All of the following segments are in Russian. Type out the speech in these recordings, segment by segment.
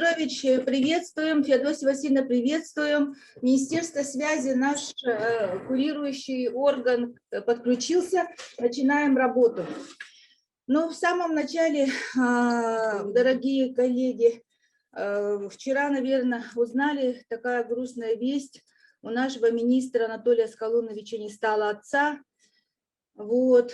Петрович, приветствуем. Феодосия Васильевна, приветствуем. Министерство связи, наш курирующий орган, подключился. Начинаем работу. Ну, в самом начале, дорогие коллеги, вчера, наверное, узнали такая грустная весть. У нашего министра Анатолия Скалуновича не стало отца. Вот.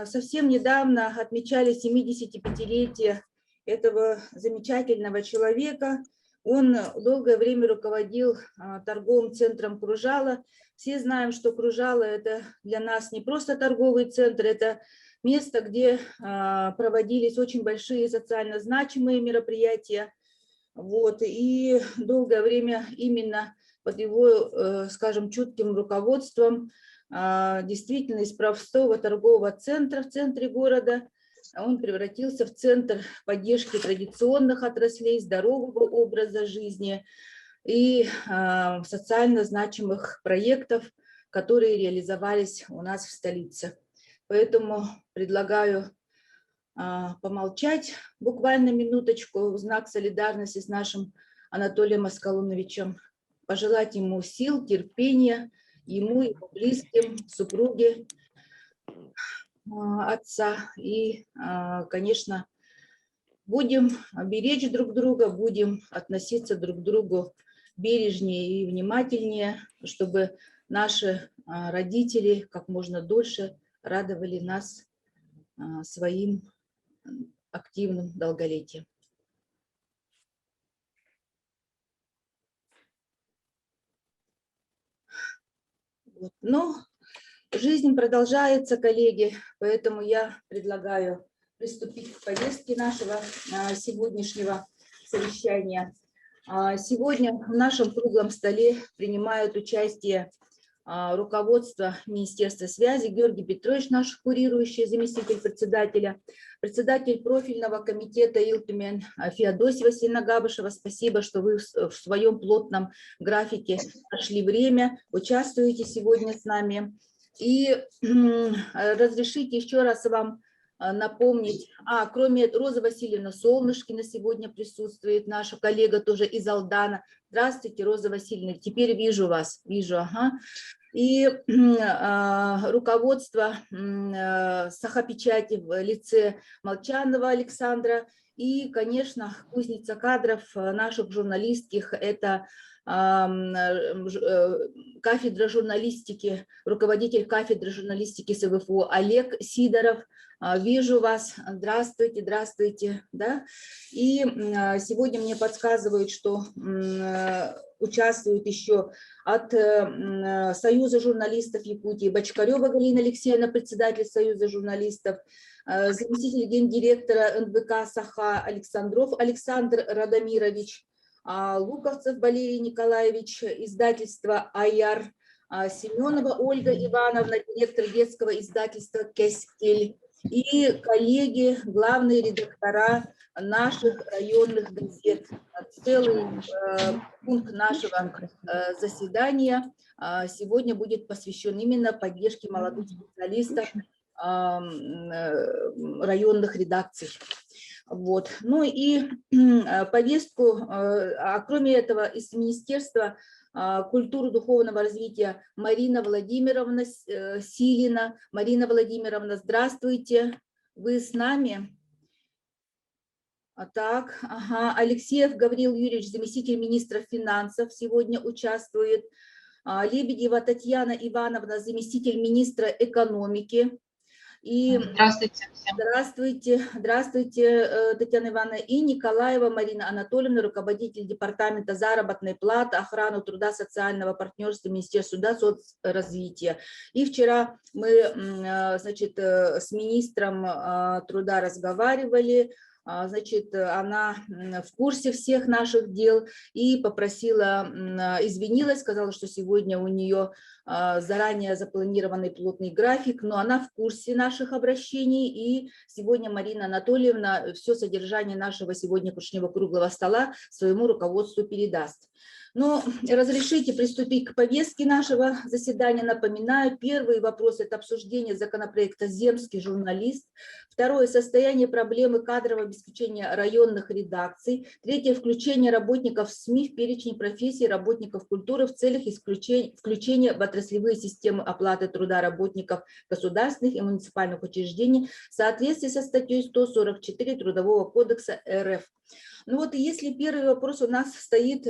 Совсем недавно отмечали 75-летие этого замечательного человека. Он долгое время руководил торговым центром Кружала. Все знаем, что Кружала – это для нас не просто торговый центр, это место, где проводились очень большие социально значимые мероприятия. Вот. И долгое время именно под его, скажем, чутким руководством действительно из простого торгового центра в центре города он превратился в центр поддержки традиционных отраслей, здорового образа жизни и социально значимых проектов, которые реализовались у нас в столице. Поэтому предлагаю помолчать буквально минуточку в знак солидарности с нашим Анатолием Скалуновичем, пожелать ему сил, терпения, ему, его близким, супруге отца. И, конечно, будем беречь друг друга, будем относиться друг к другу бережнее и внимательнее, чтобы наши родители как можно дольше радовали нас своим активным долголетием. Вот. Но жизнь продолжается, коллеги, поэтому я предлагаю приступить к повестке нашего сегодняшнего совещания. Сегодня в нашем круглом столе принимают участие руководство Министерства связи, Георгий Петрович, наш курирующий заместитель председателя, председатель профильного комитета Илтумен Феодосия Васильевна Габышева. Спасибо, что вы в своем плотном графике нашли время, участвуете сегодня с нами. И разрешите еще раз вам напомнить, кроме Розы Васильевны Солнышкина сегодня присутствует наша коллега тоже из Алдана. Здравствуйте, Роза Васильевна, теперь вижу вас, вижу, ага. И руководство Сахапечати в лице Молчанова Александра и, конечно, кузница кадров наших журналистских, это кафедра журналистики, руководитель кафедры журналистики СВФУ Олег Сидоров. Вижу вас, здравствуйте, здравствуйте. Да? И сегодня мне подсказывают, что участвуют еще от Союза журналистов Якутии Бочкарева Галина Алексеевна, председатель Союза журналистов, заместитель гендиректора НВК Саха Александров Александр Радомирович, Луковцев Валерий Николаевич, издательство «Аяр», Семенова Ольга Ивановна, директор детского издательства «Кескель», и коллеги, главные редактора наших районных газет. Целый пункт нашего заседания сегодня будет посвящен именно поддержке молодых специалистов районных редакций. Вот. Ну и повестку, кроме этого, из Министерства культуры, духовного развития Марина Владимировна Силина. Марина Владимировна, здравствуйте, вы с нами? Так, ага. Алексеев Гавриил Юрьевич, заместитель министра финансов, сегодня участвует. Лебедева Татьяна Ивановна, заместитель министра экономики. И здравствуйте всем. Здравствуйте, здравствуйте, Татьяна Ивановна. И Николаева Марина Анатольевна, руководитель департамента заработной платы, охраны труда, социального партнерства Министерства труда, соцразвития. И вчера мы, значит, с министром труда разговаривали. Значит, она в курсе всех наших дел и попросила, извинилась, сказала, что сегодня у нее заранее запланированный плотный график, но она в курсе наших обращений, и сегодня Марина Анатольевна все содержание нашего сегодняшнего круглого стола своему руководству передаст. Но разрешите приступить к повестке нашего заседания. Напоминаю, первый вопрос – это обсуждение законопроекта «Земский журналист». Второе – состояние проблемы кадрового обеспечения районных редакций. Третье – включение работников СМИ в перечень профессий работников культуры в целях включения в отраслевые системы оплаты труда работников государственных и муниципальных учреждений в соответствии со статьей 144 Трудового кодекса РФ. Ну вот если первый вопрос у нас стоит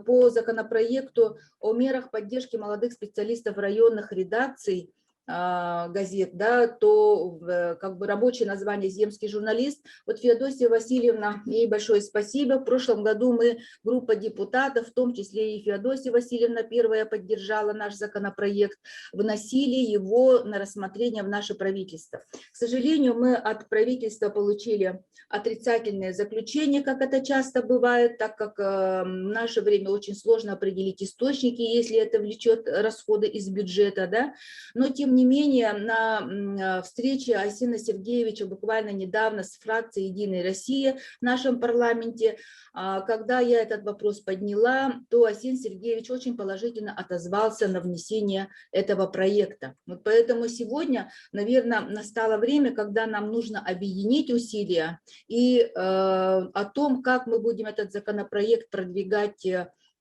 по законопроекту о мерах поддержки молодых специалистов районных редакций газет, да, то как бы рабочее название «Земский журналист». Вот Феодосия Васильевна, ей большое спасибо. В прошлом году мы, группа депутатов, в том числе и Феодосия Васильевна первая поддержала наш законопроект, вносили его на рассмотрение в наше правительство. К сожалению, мы от правительства получили отрицательное заключение, как это часто бывает, так как в наше время очень сложно определить источники, если это влечет расходы из бюджета, да, но тем не менее на встрече Айсена Сергеевича буквально недавно с фракцией «Единая Россия» в нашем парламенте, когда я этот вопрос подняла, то Айсен Сергеевич очень положительно отозвался на внесение этого проекта. Вот поэтому сегодня, наверное, настало время, когда нам нужно объединить усилия и о том, как мы будем этот законопроект продвигать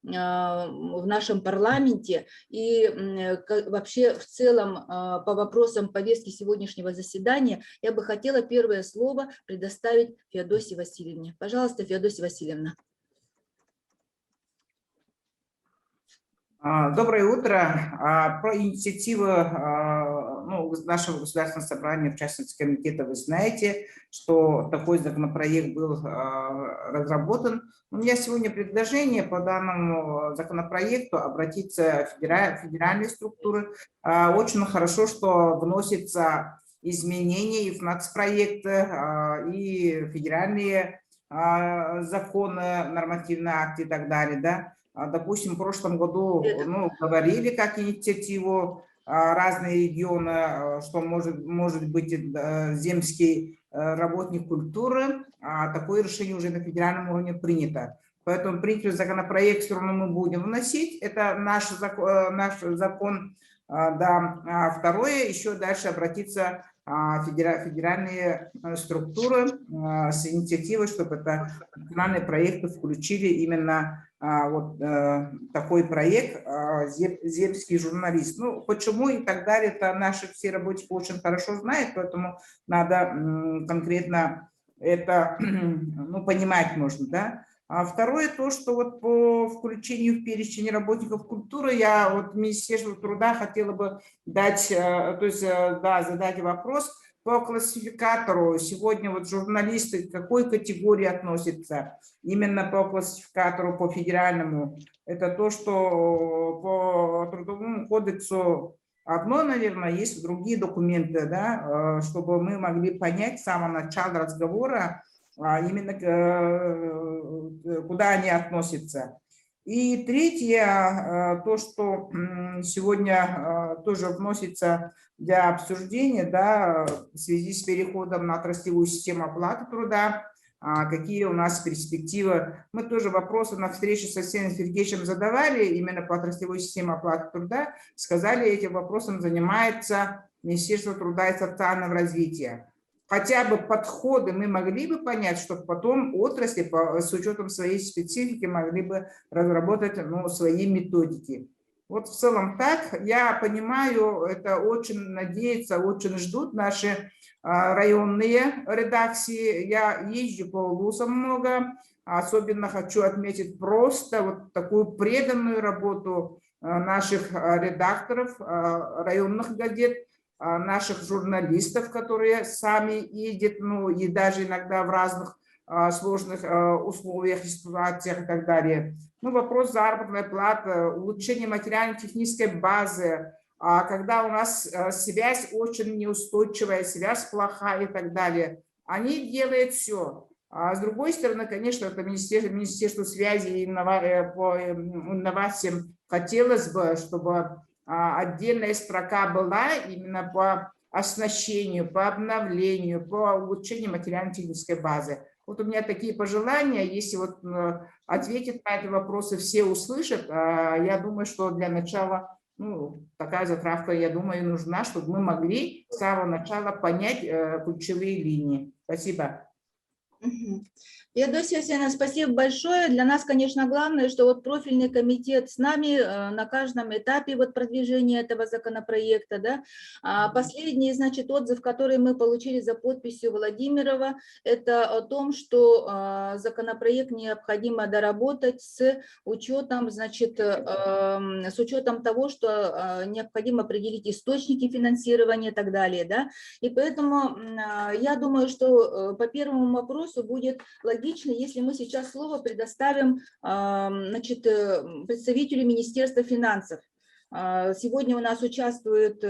в нашем парламенте и вообще в целом по вопросам повестки сегодняшнего заседания, я бы хотела первое слово предоставить Феодосии Васильевне. Пожалуйста, Феодосия Васильевна. Доброе утро. Про инициативу нашего государственного собрания, в частности комитета, вы знаете, что такой законопроект был разработан. У меня сегодня предложение по данному законопроекту обратиться в федеральные структуры. Очень хорошо, что вносятся изменения и в нацпроекты, и федеральные законы, нормативные акты и так далее, да. Допустим, в прошлом году говорили как инициативу разные регионы, что может быть земский работник культуры, такое решение уже на федеральном уровне принято. Поэтому принятый законопроект все равно мы будем вносить, это наш закон, да. Второе, еще дальше обратиться федеральные структуры с инициативой, чтобы это национальные проекты включили именно вот такой проект «Земский журналист». Ну, почему и так далее, это наши все работники очень хорошо знают, поэтому надо конкретно это понимать нужно, да. А второе, то, что вот по включению в перечень работников культуры, я вот Министерству труда хотела бы дать, то есть, да, задать вопрос по классификатору. Сегодня вот журналисты к какой категории относятся? Именно по классификатору, по федеральному. Это то, что по Трудовому кодексу одно, наверное, есть другие документы, да, чтобы мы могли понять с самого начала разговора, именно куда они относятся. И третье, то, что сегодня тоже вносится для обсуждения, да, в связи с переходом на отраслевую систему оплаты труда, какие у нас перспективы. Мы тоже вопросы на встрече с Айсеном Сергеевичем задавали именно по отраслевой системе оплаты труда, сказали, этим вопросом занимается Министерство труда и социального развития. Хотя бы подходы мы могли бы понять, что потом отрасли с учетом своей специфики могли бы разработать свои методики. Вот в целом так, я понимаю, это очень надеются, очень ждут наши районные редакции. Я езжу по вузам много, особенно хочу отметить просто вот такую преданную работу наших редакторов районных газет, наших журналистов, которые сами ездят, и даже иногда в разных сложных условиях и ситуациях и так далее. Вопрос заработной платы, улучшение материально-технической базы, когда у нас связь очень неустойчивая, связь плохая и так далее. Они делают все. А с другой стороны, конечно, это Министерство связи и по инновациям хотелось бы, чтобы отдельная строка была именно по оснащению, по обновлению, по улучшению материально-технической базы. Вот у меня такие пожелания, если вот ответить на эти вопросы все услышат, я думаю, что для начала ну, такая затравка, я думаю, нужна, чтобы мы могли с самого начала понять ключевые линии. Спасибо. Феодосия Васильевна, спасибо большое. Для нас, конечно, главное, что вот профильный комитет с нами на каждом этапе вот продвижения этого законопроекта. Да. Последний, значит, отзыв, который мы получили за подписью Владимирова, это о том, что законопроект необходимо доработать с учетом, значит, с учетом того, что необходимо определить источники финансирования и так далее. Да. И поэтому я думаю, что по первому вопросу будет логично, если мы сейчас слово предоставим, значит, представителю Министерства финансов. Сегодня у нас участвует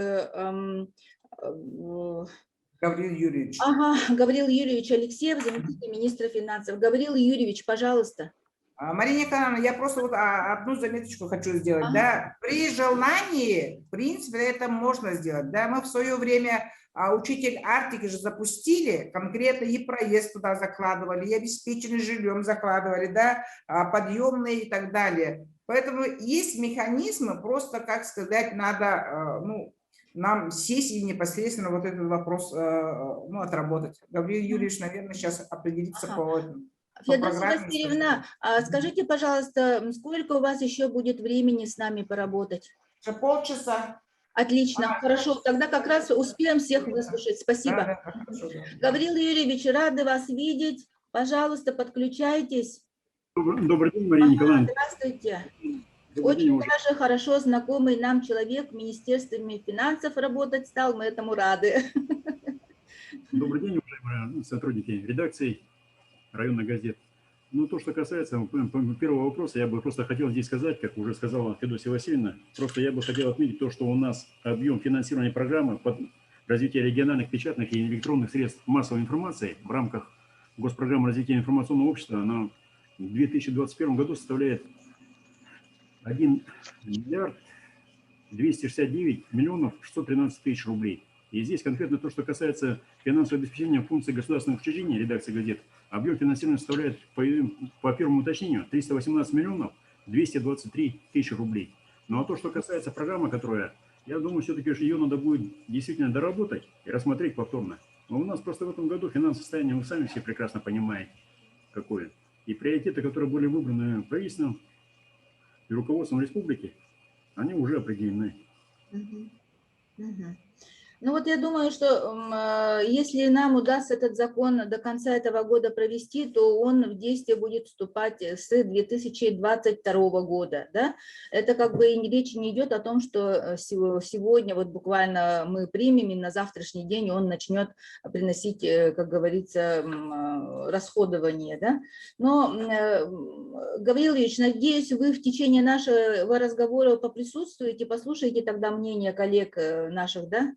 Гавриил Юрьевич. Ага, Гавриил Юрьевич Алексеев, заместитель министра финансов. Гавриил Юрьевич, пожалуйста. Мария Николаевна, я просто вот одну заметочку хочу сделать. Ага. Да? При желании, в принципе, это можно сделать. Да? Мы в свое время учитель Арктики же запустили, конкретно и проезд туда закладывали, и обеспеченный жильем закладывали, да? Подъемные и так далее. Поэтому есть механизмы, просто, как сказать, надо ну, нам сесть и непосредственно вот этот вопрос ну, отработать. Гавриил Юрьевич, наверное, сейчас определится по этому. Феодосия Васильевна, скажите, пожалуйста, сколько у вас еще будет времени с нами поработать? Полчаса. Отлично, хорошо. Тогда как раз успеем всех выслушать. Спасибо. Да, хорошо, да. Гавриил Юрьевич, рады вас видеть. Пожалуйста, подключайтесь. Добрый день, Мария Николаевна. Здравствуйте. Добрый Очень день, даже хорошо знакомый нам человек в Министерстве финансов работать стал. Мы этому рады. Добрый день, уважаемые сотрудники редакции районных газет. Ну, то, что касается первого вопроса, я бы просто хотел здесь сказать, как уже сказала Феодосия Васильевна, просто я бы хотел отметить то, что у нас объем финансирования программы под развитие региональных печатных и электронных средств массовой информации в рамках госпрограммы развития информационного общества, она в 2021 году составляет 1 миллиард 269 миллионов 613 тысяч рублей. И здесь конкретно то, что касается финансового обеспечения функций государственных учреждений редакции газет, объем финансирования составляет, по первому уточнению, 318 миллионов 223 тысячи рублей. Ну а то, что касается программы, которая, я думаю, все-таки ее надо будет действительно доработать и рассмотреть повторно. Но у нас просто в этом году финансовое состояние, вы сами все прекрасно понимаете, какое. И приоритеты, которые были выбраны правительством и руководством республики, они уже определены. Ну вот я думаю, что если нам удастся этот закон до конца этого года провести, то он в действие будет вступать с 2022 года. Да? Это как бы речь не идет о том, что сегодня вот буквально мы примем, и на завтрашний день он начнет приносить, как говорится, расходование. Да? Но, Гавриил Ильич, надеюсь, вы в течение нашего разговора поприсутствуете, послушаете тогда мнение коллег наших, да?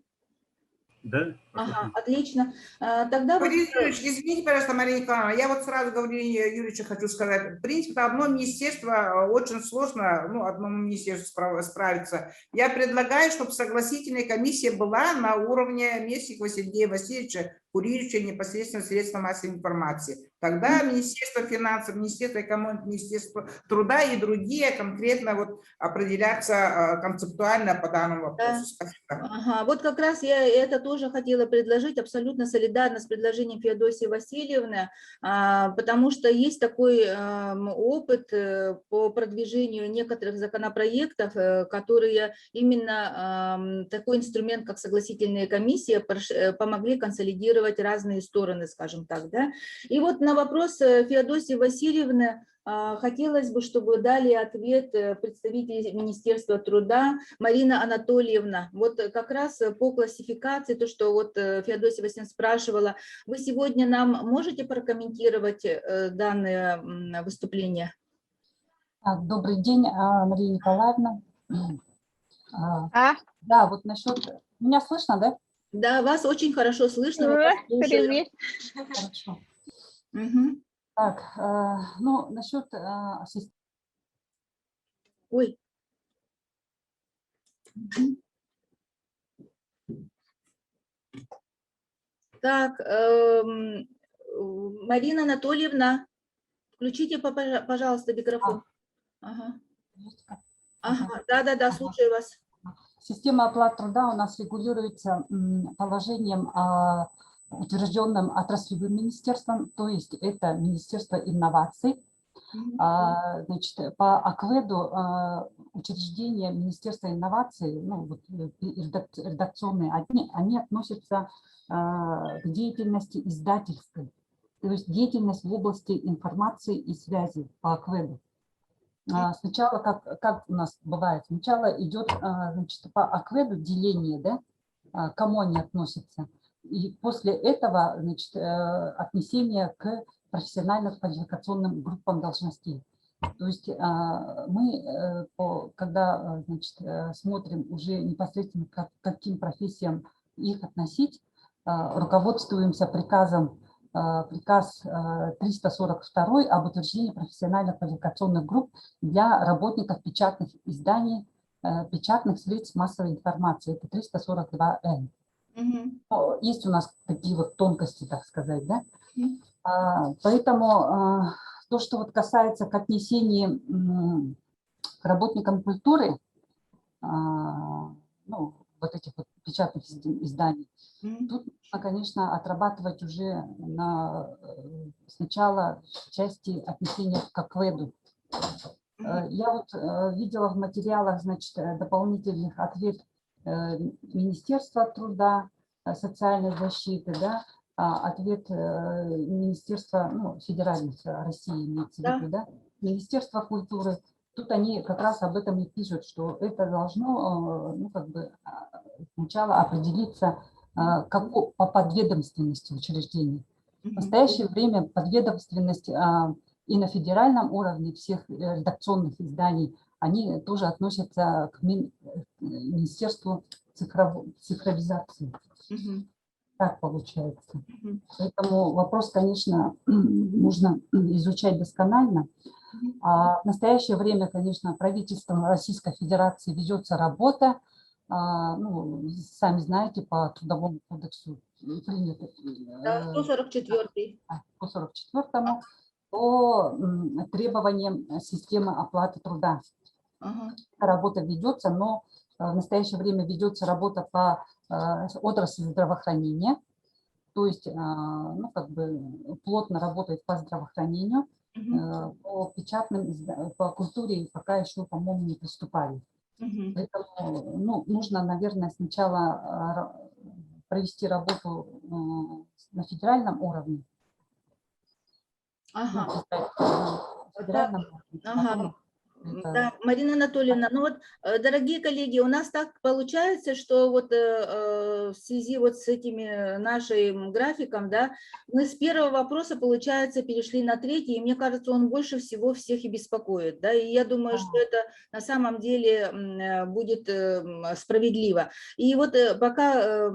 Да? Ага, отлично. Тогда Гавриил Юрьевич, извините, пожалуйста, Мария Николаевна, я вот сразу Гаврилу Юрьевичу хочу сказать. В принципе, одно министерство очень сложно, ну, одному министерству справиться. Я предлагаю, чтобы согласительная комиссия была на уровне Мессикова Сергея Васильевича, курирующего непосредственно средства массовой информации. Тогда Министерство финансов, Министерство экономики, Министерство труда и другие конкретно вот определятся концептуально по данному вопросу. Спасибо. Ага, вот как раз я это тоже хотела предложить, абсолютно солидарно с предложением Феодосии Васильевны, потому что есть такой опыт по продвижению некоторых законопроектов, которые именно такой инструмент, как согласительная комиссия, помогли консолидировать разные стороны, скажем так. Да? И вот на вопрос Феодосии Васильевны хотелось бы, чтобы дали ответ представители Министерства труда Марина Анатольевна. Вот как раз по классификации, то, что вот Феодосия Васильевна спрашивала, вы сегодня нам можете прокомментировать данное выступление? Добрый день, Мария Николаевна. Да, вот насчет... Меня слышно, да? Да, вас очень хорошо слышно. Привет. Хорошо. Угу. Так, ну, насчет... Ой. Так, Марина Анатольевна, включите, пожалуйста, микрофон. Ага, ага, да, слушаю вас. Система оплат труда у нас регулируется положением, утвержденным отраслевым министерством, то есть это Министерство инноваций. Значит, по АКВЭДу учреждения Министерства инноваций, ну, вот, редакционные, они относятся к деятельности издательской, то есть деятельность в области информации и связи по АКВЭДу. Сначала, как у нас бывает, сначала идет, значит, по АКВЭДу деление, да, кому они относятся, и после этого, значит, отнесение к профессионально-квалификационным группам должностей. То есть мы, когда, значит, смотрим уже непосредственно, к каким профессиям их относить, руководствуемся приказом, приказ 342 об утверждении профессионально-квалификационных групп для работников печатных изданий, печатных средств массовой информации. Это 342Н. Есть у нас такие вот тонкости, так сказать, да? Поэтому то, что вот касается к отнесению к работникам культуры, ну, вот этих вот печатных изданий, тут нужно, конечно, отрабатывать уже сначала в части отнесения к АКВЭДу. Я вот видела в материалах, значит, дополнительных ответ Министерства труда, социальной защиты, да, ответ Министерства, ну, Федеральной России, имеется в виду, да, Министерства культуры. Тут они как раз об этом и пишут, что это должно, ну, как бы сначала определиться по подведомственности учреждений. В настоящее время подведомственность и на федеральном уровне всех редакционных изданий, они тоже относятся к Министерству цифровизации. Так получается. Поэтому вопрос, конечно, нужно изучать досконально. В настоящее время, конечно, правительством Российской Федерации ведется работа, ну, сами знаете, по Трудовому кодексу принято 144. по 44-му, по требованиям системы оплаты труда. Работа ведется, но в настоящее время ведется работа по отрасли здравоохранения, то есть, ну, как бы плотно работает по здравоохранению, по печатным, по культуре пока еще, по-моему, не приступали. Поэтому, ну, нужно, наверное, сначала провести работу на федеральном уровне. Да, Марина Анатольевна, ну вот, дорогие коллеги, у нас так получается, что вот в связи вот с этими нашим графиком, да, мы с первого вопроса, получается, перешли на третий, и мне кажется, он больше всего всех и беспокоит, да, и я думаю, что это на самом деле будет справедливо. И вот пока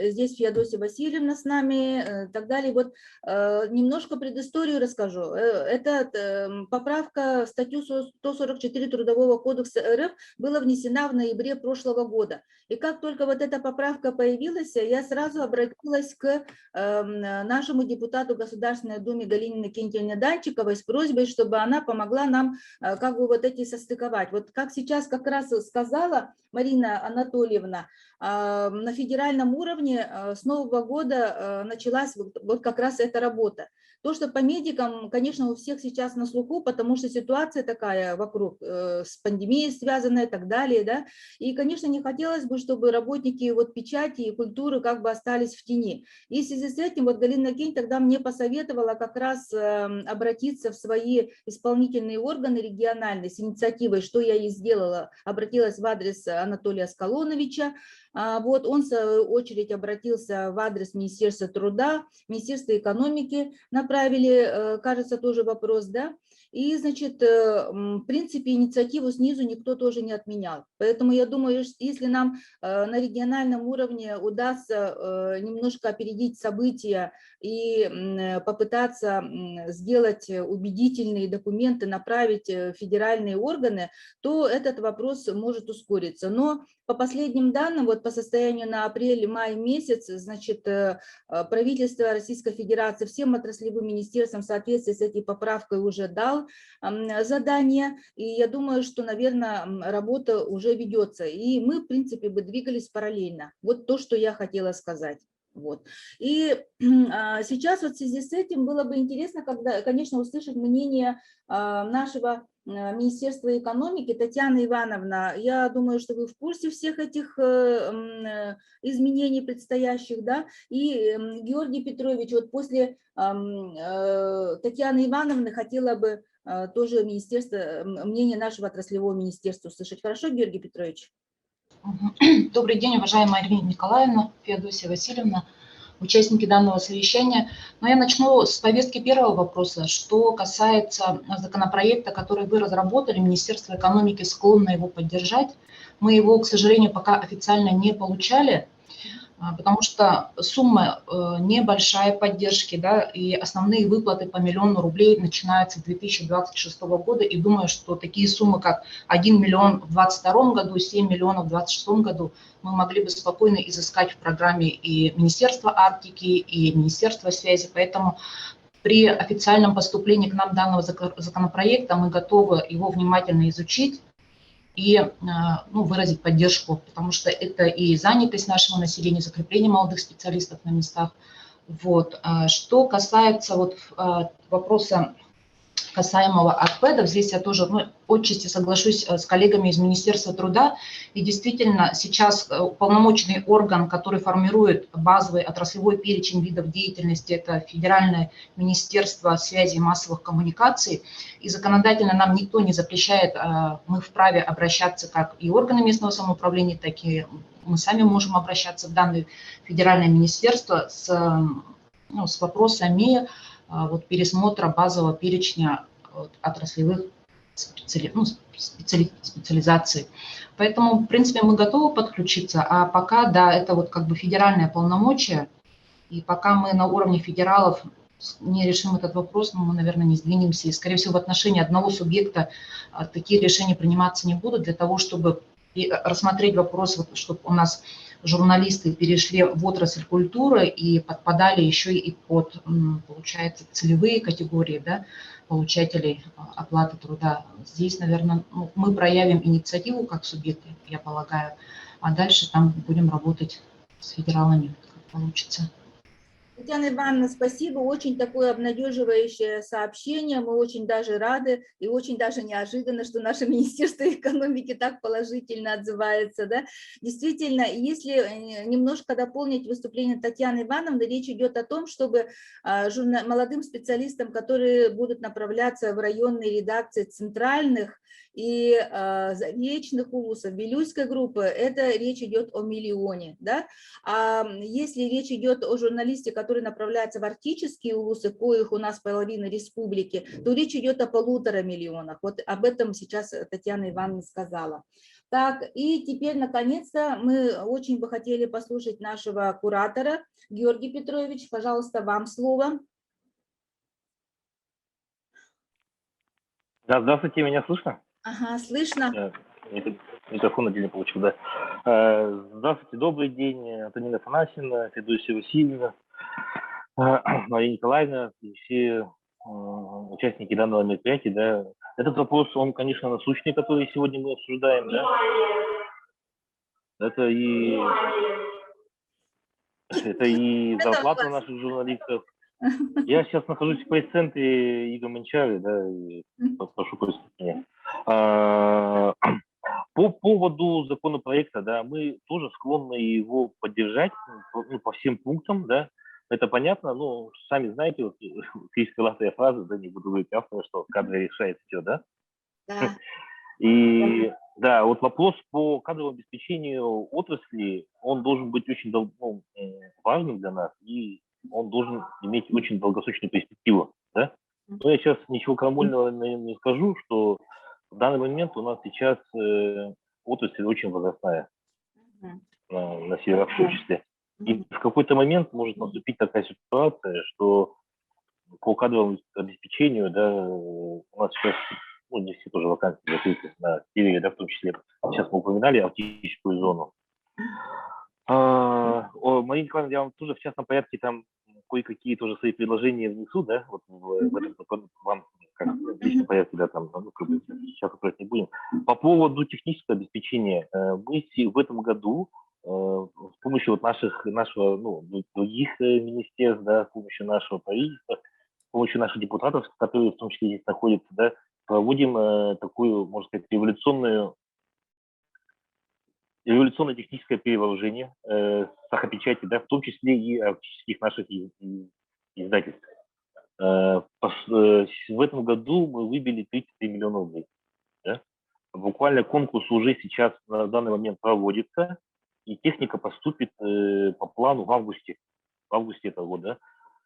здесь Феодосия Васильевна с нами и так далее, вот немножко предысторию расскажу. Это поправка в статью 144 Трудового кодекса РФ была внесена в ноябре прошлого года. И как только вот эта поправка появилась, я сразу обратилась к нашему депутату Государственной Думы Галине Иннокентьевне Данчиковой с просьбой, чтобы она помогла нам как бы вот эти состыковать. Вот как сейчас как раз сказала Марина Анатольевна, на федеральном уровне с нового года началась вот как раз эта работа. То, что по медикам, конечно, у всех сейчас на слуху, потому что ситуация такая вокруг с пандемией связанная и так далее, да, и, конечно, не хотелось бы, чтобы работники вот печати и культуры как бы остались в тени. И в связи с этим вот Галина Иннокентьевна тогда мне посоветовала как раз обратиться в свои исполнительные органы региональные с инициативой, что я и сделала, обратилась в адрес Анатолия Скалоновича. Вот он, в свою очередь, обратился в адрес Министерства труда, Министерства экономики, направили, кажется, тоже вопрос, да. И, значит, в принципе, инициативу снизу никто тоже не отменял. Поэтому я думаю, если нам на региональном уровне удастся немножко опередить события и попытаться сделать убедительные документы, направить в федеральные органы, то этот вопрос может ускориться. Но по последним данным, вот по состоянию на апрель-май месяц, значит, правительство Российской Федерации всем отраслевым министерствам в соответствии с этой поправкой уже дал задание, и я думаю, что, наверное, работа уже ведется, и мы, в принципе, бы двигались параллельно. Вот то, что я хотела сказать. Вот. И сейчас вот в связи с этим было бы интересно, конечно, услышать мнение нашего Министерства экономики. Татьяна Ивановна, я думаю, что вы в курсе всех этих изменений предстоящих, да, и Георгий Петрович, вот после Татьяны Ивановны хотела бы тоже мнение нашего отраслевого министерства услышать. Хорошо, Георгий Петрович? Добрый день, уважаемая Ирина Николаевна, Феодосия Васильевна, участники данного совещания. Но я начну с повестки первого вопроса. Что касается законопроекта, который вы разработали, Министерство экономики склонно его поддержать. Мы его, к сожалению, пока официально не получали, потому что сумма небольшая поддержки, да, и основные выплаты по 1 миллиону рублей начинаются с 2026 года. И думаю, что такие суммы, как 1 миллион в 2022 году, 7 миллионов в 2026 году, мы могли бы спокойно изыскать в программе и Министерства Арктики, и Министерства связи. Поэтому при официальном поступлении к нам данного законопроекта мы готовы его внимательно изучить и выразить поддержку, потому что это и занятость нашего населения, закрепление молодых специалистов на местах. Вот. Что касается вот вопроса касаемого АРПЭДов, здесь я тоже отчасти соглашусь с коллегами из Министерства труда. И действительно сейчас уполномоченный орган, который формирует базовый отраслевой перечень видов деятельности, это Федеральное министерство связи и массовых коммуникаций. И законодательно нам никто не запрещает, мы вправе обращаться как и органы местного самоуправления, так и мы сами можем обращаться в данное федеральное министерство с вопросами пересмотра базового перечня отраслевых специализаций. Поэтому, в принципе, мы готовы подключиться, а пока, да, это вот как бы федеральное полномочие, и пока мы на уровне федералов не решим этот вопрос, мы, наверное, не сдвинемся. И, скорее всего, в отношении одного субъекта такие решения приниматься не будут для того, чтобы рассмотреть вопрос, чтобы у нас журналисты перешли в отрасль культуры и подпадали еще и под, получается, целевые категории, да, получателей оплаты труда. Здесь, наверное, мы проявим инициативу как субъекты, я полагаю, а дальше там будем работать с федералами, как получится. Татьяна Ивановна, спасибо. Очень такое обнадеживающее сообщение. Мы очень даже рады и очень даже неожиданно, что наше Министерство экономики так положительно отзывается. Да? Действительно, если немножко дополнить выступление Татьяны Ивановны, речь идет о том, чтобы молодым специалистам, которые будут направляться в районные редакции центральных и заречных улусов, Вилюйской группы, это речь идет о 1 миллионе. Да? А если речь идет о журналисте, который направляется в арктические улусы, коих у нас половина республики, то речь идет о 1,5 миллиона. Вот об этом сейчас Татьяна Ивановна сказала. Так, и теперь, наконец-то, мы очень бы хотели послушать нашего куратора. Георгий Петрович, пожалуйста, вам слово. Да, здравствуйте, меня слышно? Ага, слышно. Микрофон отдельно получил, да. Здравствуйте, добрый день, Антонина Афанасьевна, Феодосия Васильевна, Мария Николаевна и все участники данного мероприятия. Да. Этот вопрос, он, конечно, насущный, который сегодня мы обсуждаем. Да. Это и зарплата наших журналистов. Я сейчас нахожусь в пресс-центре Игоря Мончары, да, и прошу прощения. По поводу законопроекта, да, мы тоже склонны его поддержать по всем пунктам, да, это понятно, но сами знаете, вот, есть крылатая фраза, да, не буду говорить автора, что кадры решает все, да? Да. И да, вот вопрос по кадровому обеспечению отрасли, он должен быть очень важным для нас, и он должен иметь очень долгосрочную перспективу, да? Но я сейчас ничего крамольного не скажу, что в данный момент у нас сейчас отрасль очень возрастная, на северах в том числе. И в какой-то момент может наступить такая ситуация, что по кадровому обеспечению, да, у нас сейчас, ну, не все тоже вакансии закрыты на севере, да, в том числе, сейчас мы упоминали арктическую зону. Марина Николаевна, я вам тоже в частном порядке там кое-какие тоже свои предложения внесу, да, вот в этом вам как в личном порядке, да, там, ну, как бы сейчас не будем. По поводу технического обеспечения, мы в этом году с помощью вот нашего, ну, других министерств, да, с помощью нашего правительства, с помощью наших депутатов, которые в том числе здесь находятся, да, проводим такую, можно сказать, революционно-техническое перевооружение сахапечати, да, в том числе и арктических наших издательств. В этом году мы выбили 33 миллиона рублей. Да? Буквально конкурс уже сейчас на данный момент проводится, и техника поступит по плану в августе этого года.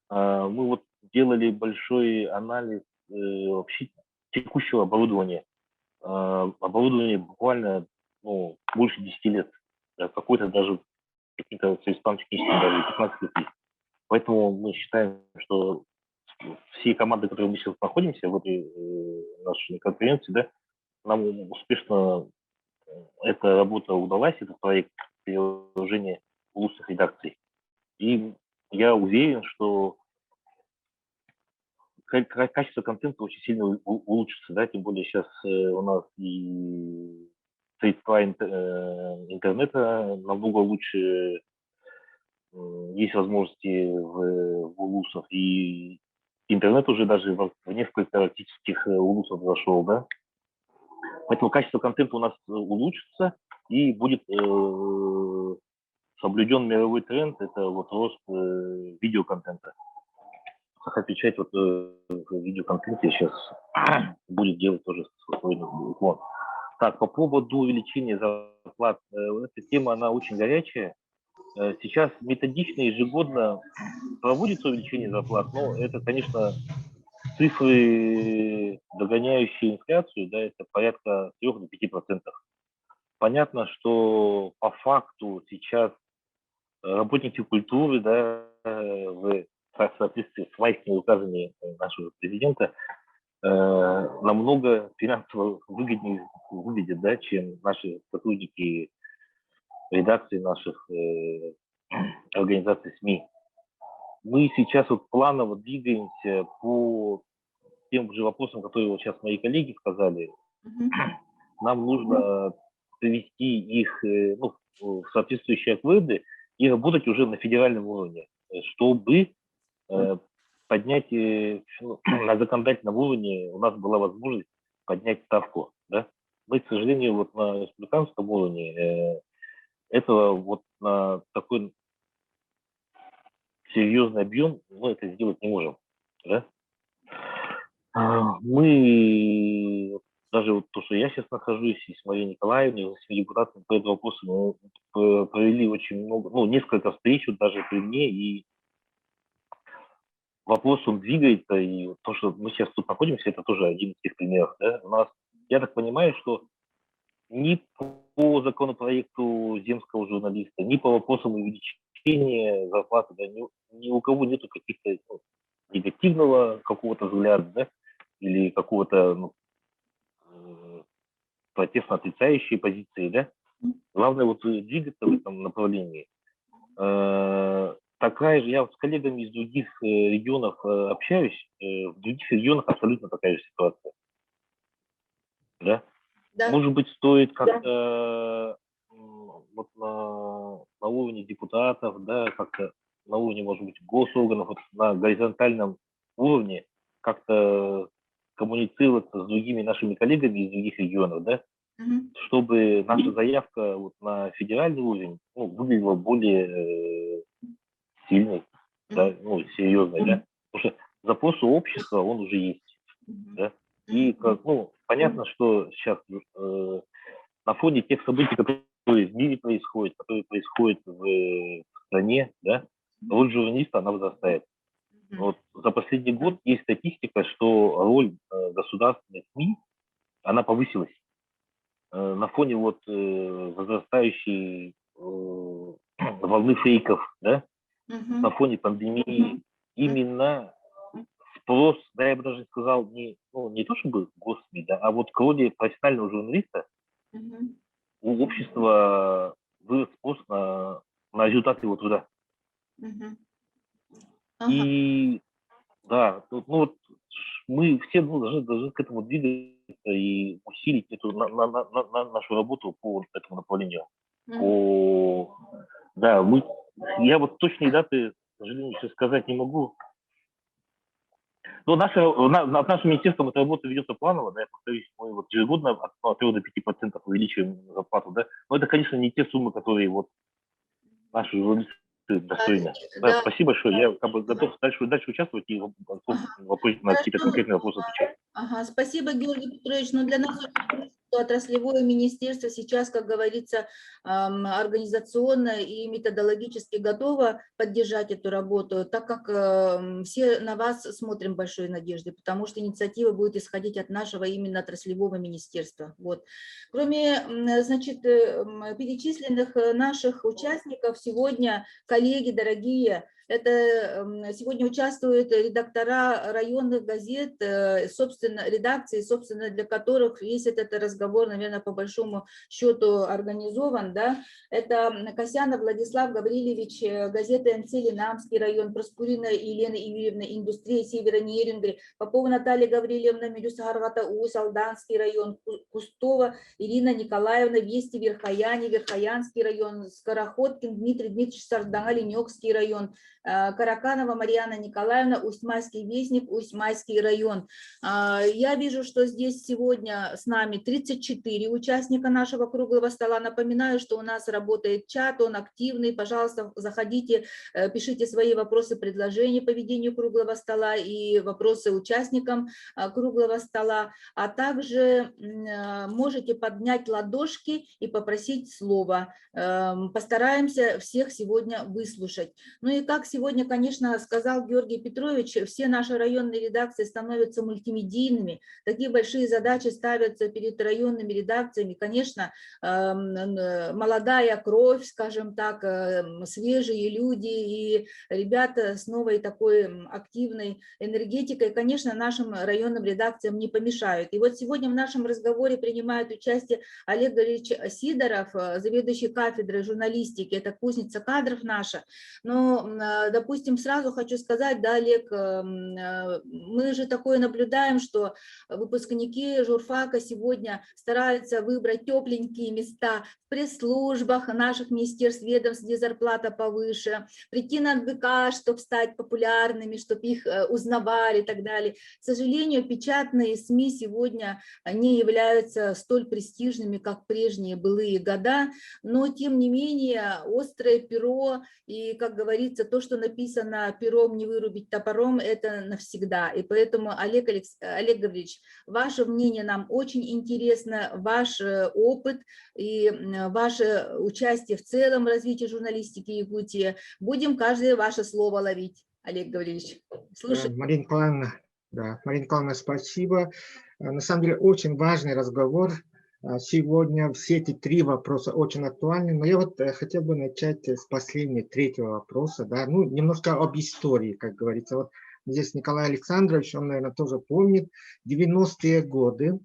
Мы вот делали большой анализ вообще текущего оборудования. Оборудование буквально, ну, больше 10 лет. Да, какой-то даже какие-то средства технические даже 15 лет есть. Поэтому мы считаем, что все команды, которые мы сейчас находимся в этой нашей конференции, да, нам успешно эта работа удалась, этот проект переложения лучших редакций. И я уверен, что качество контента очень сильно улучшится, да, тем более сейчас у нас и средства интернета намного лучше, есть возможности в улусах, и интернет уже даже в несколько арктических улусов зашел, да. Поэтому качество контента у нас улучшится, и будет соблюден мировой тренд, это вот рост видеоконтента. Сахапечать вот в видеоконтенте сейчас будет делать тоже свой уклон. Так, по поводу увеличения зарплат, эта тема, она очень горячая. Сейчас методично, ежегодно проводится увеличение зарплат, но это, конечно, цифры, догоняющие инфляцию, да, это порядка 3–5%. Понятно, что по факту сейчас работники культуры, да, в соответствии с майскими указами нашего президента, намного финансово выгоднее выглядят, да, чем наши сотрудники редакции наших организаций СМИ. Мы сейчас вот планово двигаемся по тем же вопросам, которые вот сейчас мои коллеги сказали. Нам нужно привести их в соответствующие отводы и работать уже на федеральном уровне, чтобы поднять на законодательном уровне у нас была возможность поднять ставку. Да? Мы, к сожалению, вот на республиканском уровне этого вот на такой серьезный объем мы это сделать не можем. Да? Мы, даже вот то, что я сейчас нахожусь, и с Марией Николаевной, и с депутатами по этому вопросу, мы провели очень много, несколько встреч даже при мне, и вопрос, он двигается, и то, что мы сейчас тут находимся, это тоже один из тех примеров. Да? У нас, я так понимаю, что ни по законопроекту земского журналиста, ни по вопросам увеличения зарплаты, да, ни у кого нету каких-то негативного какого-то взгляда, да, или какого-то протестно отрицающей позиции, да. Главное вот двигаться в этом направлении. Такая же, я с коллегами из других регионов общаюсь, в других регионах абсолютно такая же ситуация. Да? Да. Может быть, стоит как-то вот на уровне депутатов, да, как-то на уровне, может быть, госорганов, вот на горизонтальном уровне как-то коммуницироваться с другими нашими коллегами из других регионов, да, чтобы наша заявка вот на федеральный уровень выглядела более сильной, да, серьезной, да, потому что запрос у общества, он уже есть, да, и понятно, что сейчас на фоне тех событий, которые в мире происходят, которые происходят в стране, да, роль журналиста, она возрастает. Вот за последний год есть статистика, что роль государственных СМИ, она повысилась на фоне вот возрастающей волны фейков, да, на фоне пандемии. Именно спрос, да, я бы даже сказал, не то чтобы госсми, да, а вот к роли профессионального журналиста у общества вырос спрос на результаты его труда. И да, ну вот мы все должны к этому двигаться и усилить нашу работу по вот этому направлению. Да, я вот точные даты, к сожалению, сейчас сказать не могу. Но над нашим министерством эта работа ведется планово, да, я повторюсь, мы вот ежегодно от 3 до 5% увеличиваем зарплату, да. Но это, конечно, не те суммы, которые вот наши журналисты достойны. Да, спасибо большое, я как бы готов дальше участвовать и на какие-то конкретные вопросы отвечать. Ага, спасибо, Георгий Петрович. Но для нас отраслевое министерство сейчас, как говорится, организационно и методологически готово поддержать эту работу, так как все на вас смотрим большой надеждой, потому что инициатива будет исходить от нашего именно отраслевого министерства. Вот. Кроме, значит, перечисленных наших участников, сегодня, коллеги дорогие, это сегодня участвуют редактора районных газет, собственно, редакции, собственно, для которых весь этот разговор, наверное, по большому счету организован. Да? Это Касьянов Владислав Гаврилович, газета НЦ Ленамский район, Проскурина Елена Юрьевна, индустрия Севера Нерингри, Попова Наталья Гавриловна, Мирюсаргата Ус, Алданский район, Кустова Ирина Николаевна, Вести Верхояне, Верхоянский район, Скороходкин Дмитрий Дмитриевич Сардана, Ленёкский район, Караканова Марьяна Николаевна, Усть-Майский вестник, Усть-Майский район. Я вижу, что здесь сегодня с нами 34 участника нашего круглого стола. Напоминаю, что у нас работает чат, он активный. Пожалуйста, заходите, пишите свои вопросы, предложения по ведению круглого стола и вопросы участникам круглого стола. А также можете поднять ладошки и попросить слова. Постараемся всех сегодня выслушать. Ну и как сегодня, конечно, сказал Георгий Петрович, все наши районные редакции становятся мультимедийными, такие большие задачи ставятся перед районными редакциями. Конечно, молодая кровь, скажем так, свежие люди и ребята с новой такой активной энергетикой, конечно, нашим районным редакциям не помешают. И вот сегодня в нашем разговоре принимает участие Олег Григорьевич Сидоров, заведующий кафедрой журналистики, это кузница кадров наша. Но, допустим, сразу хочу сказать, да, Олег, мы же такое наблюдаем, что выпускники журфака сегодня стараются выбрать тепленькие места в пресс-службах наших министерств, ведомств, где зарплата повыше, прийти на ГК, чтобы стать популярными, чтобы их узнавали и так далее. К сожалению, печатные СМИ сегодня не являются столь престижными, как прежние былые года, но тем не менее острое перо и, как говорится, то, что написано пером не вырубить топором, это навсегда. И поэтому, Олег Гаврилович, ваше мнение нам очень интересно, ваш опыт и ваше участие в целом в развитии журналистики Якутии. Будем каждое ваше слово ловить, Олег Гаврилович. Слушай. Марина Николаевна, спасибо. На самом деле очень важный разговор. Сегодня все эти три вопроса очень актуальны, но я вот хотел бы начать с последнего, третьего вопроса, да, ну, немножко об истории, как говорится. Вот здесь Николай Александрович, он, наверное, тоже помнит, 90-е годы,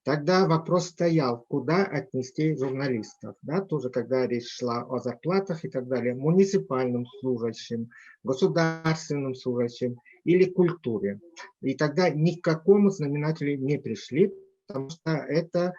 тогда вопрос стоял, куда отнести журналистов, да, тоже когда речь шла о зарплатах и так далее, муниципальным служащим, государственным служащим или культуре. И тогда ни к какому знаменателю не пришли, потому что это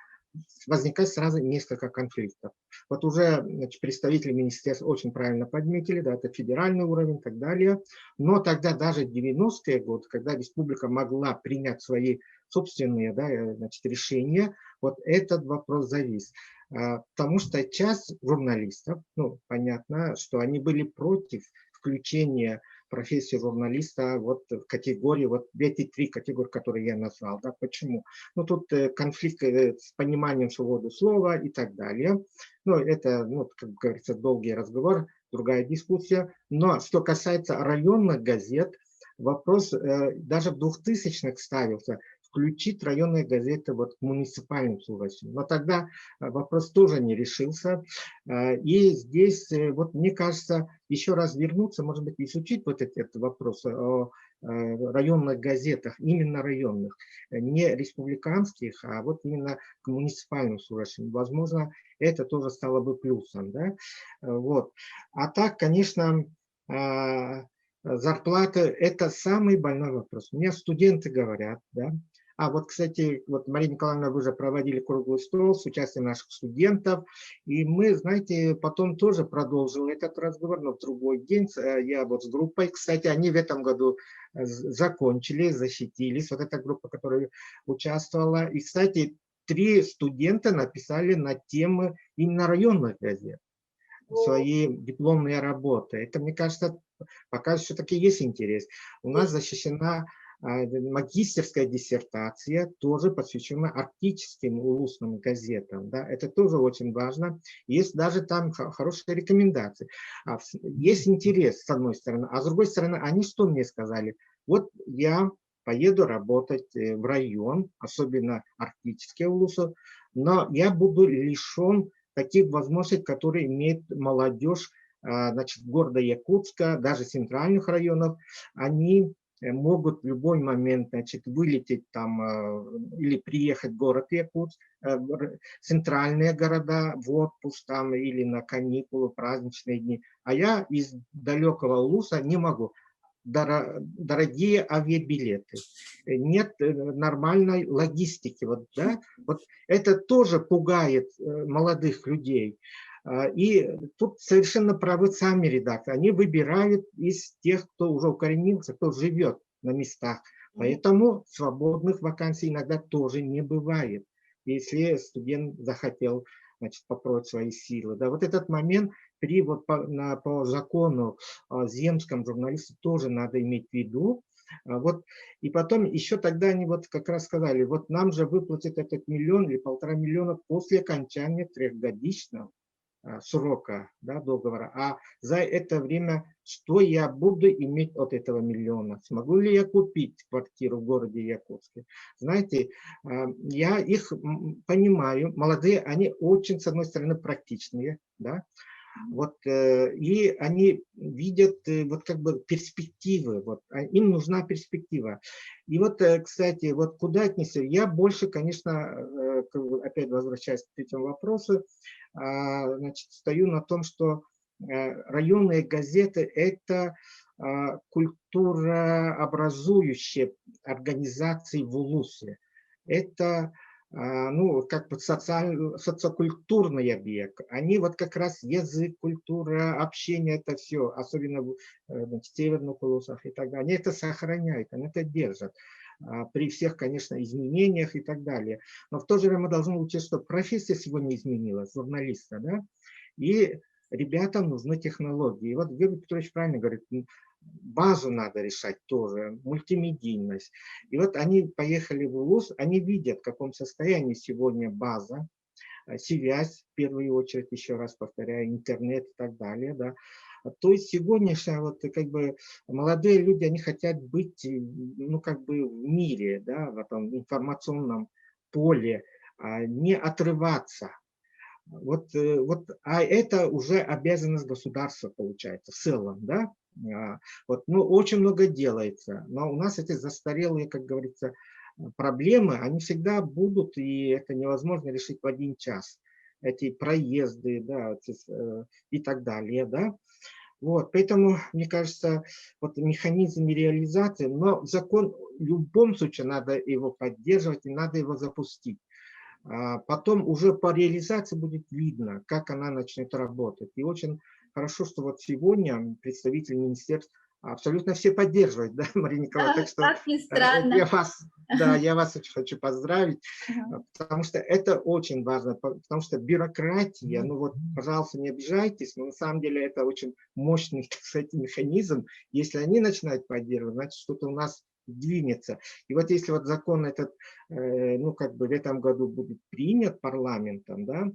возникает сразу несколько конфликтов. Вот уже, значит, представители министерства очень правильно подметили, да, это федеральный уровень и так далее. Но тогда даже в 90-е годы, когда республика могла принять свои собственные, да, значит, решения, вот этот вопрос завис. Потому что часть журналистов, ну, понятно, что они были против включения профессии журналиста вот в категории, вот в эти три категории, которые я назвал. Да, почему? Ну, тут конфликт с пониманием свободы слова и так далее. Ну, это, ну, как говорится, долгий разговор, другая дискуссия. Но что касается районных газет, вопрос даже в 2000-х ставился, включить районные газеты вот к муниципальным служащим. Но тогда вопрос тоже не решился. И здесь, вот мне кажется, еще раз вернуться, может быть, изучить вот этот вопрос о районных газетах, именно районных, не республиканских, а вот именно к муниципальным служащим. Возможно, это тоже стало бы плюсом. Да? Вот. А так, конечно, зарплата – это самый больной вопрос. У меня студенты говорят, да. А вот, кстати, вот, Мария Николаевна, вы же проводили круглый стол с участием наших студентов, и мы, знаете, потом тоже продолжили этот разговор, но в другой день. Я вот с группой, кстати, они в этом году закончили, защитились, вот эта группа, которая участвовала. И, кстати, 3 студента написали на темы именно районных газет свои дипломные работы. Это, мне кажется, пока все-таки есть интерес. У нас защищена магистерская диссертация, тоже посвящена арктическим улусным газетам. Да? Это тоже очень важно. Есть даже там хорошие рекомендации. Есть интерес, с одной стороны. А с другой стороны, они что мне сказали? Вот я поеду работать в район, особенно арктические улусы, но я буду лишен таких возможностей, которые имеет молодежь, значит, города Якутска, даже центральных районов. Они могут в любой момент, значит, вылететь там или приехать в город Якутск, центральные города в отпуск там или на каникулы, праздничные дни. А я из далекого улуса не могу. Дорогие авиабилеты, нет нормальной логистики. Вот, да? Вот это тоже пугает молодых людей. И тут совершенно правы сами редакторы. Они выбирают из тех, кто уже укоренился, кто живет на местах. Поэтому свободных вакансий иногда тоже не бывает, если студент захотел, значит, попробовать свои силы. Да, вот этот момент по закону земском журналисте тоже надо иметь в виду. Вот, и потом еще тогда они вот как раз сказали, вот нам же выплатят этот 1 миллион или 1,5 миллиона после окончания 3-годичного срока, да, договора. А за это время что я буду иметь от этого 1 миллиона? Смогу ли я купить квартиру в городе Якутске? Знаете, я их понимаю. Молодые, они очень, с одной стороны, практичные, да, вот, и они видят вот как бы перспективы, вот, им нужна перспектива. И вот, кстати, вот куда отнести? Я больше, конечно, опять возвращаясь к этому вопросу, значит, стою на том, что районные газеты – это культурообразующие организации в улусе. Это ну, как бы социокультурный объект. Они вот как раз язык, культура, общение, это все, особенно в северных улусах и так далее. Они это сохраняют, они это держат. При всех, конечно, изменениях и так далее. Но в то же время мы должны учесть, что профессия сегодня изменилась, журналиста, да, и ребятам нужны технологии. И вот Георгий Петрович правильно говорит, базу надо решать тоже, мультимедийность. И вот они поехали в УЛУС, они видят, в каком состоянии сегодня база, связь, в первую очередь, еще раз повторяю, интернет и так далее, да. То есть сегодняшние вот как бы молодые люди, они хотят быть, ну, как бы в мире, да, в этом информационном поле, не отрываться. Вот, а это уже обязанность государства получается в целом, да. Вот, ну, очень много делается, но у нас эти застарелые, как говорится, проблемы, они всегда будут, и это невозможно решить в 1 час. Эти проезды, да, и так далее, да. Вот, поэтому, мне кажется, вот механизм реализации, но закон в любом случае надо его поддерживать и надо его запустить. Потом уже по реализации будет видно, как она начнет работать. И очень хорошо, что вот сегодня представитель министерств абсолютно все поддерживают, да, Мария Николаевна? Так что как ни странно. я вас очень хочу поздравить, потому что это очень важно, потому что бюрократия, ну вот, пожалуйста, не обижайтесь, но на самом деле это очень мощный, так сказать, механизм. Если они начинают поддерживать, значит, что-то у нас двинется. И вот если вот закон этот, ну, как бы в этом году будет принят парламентом, да,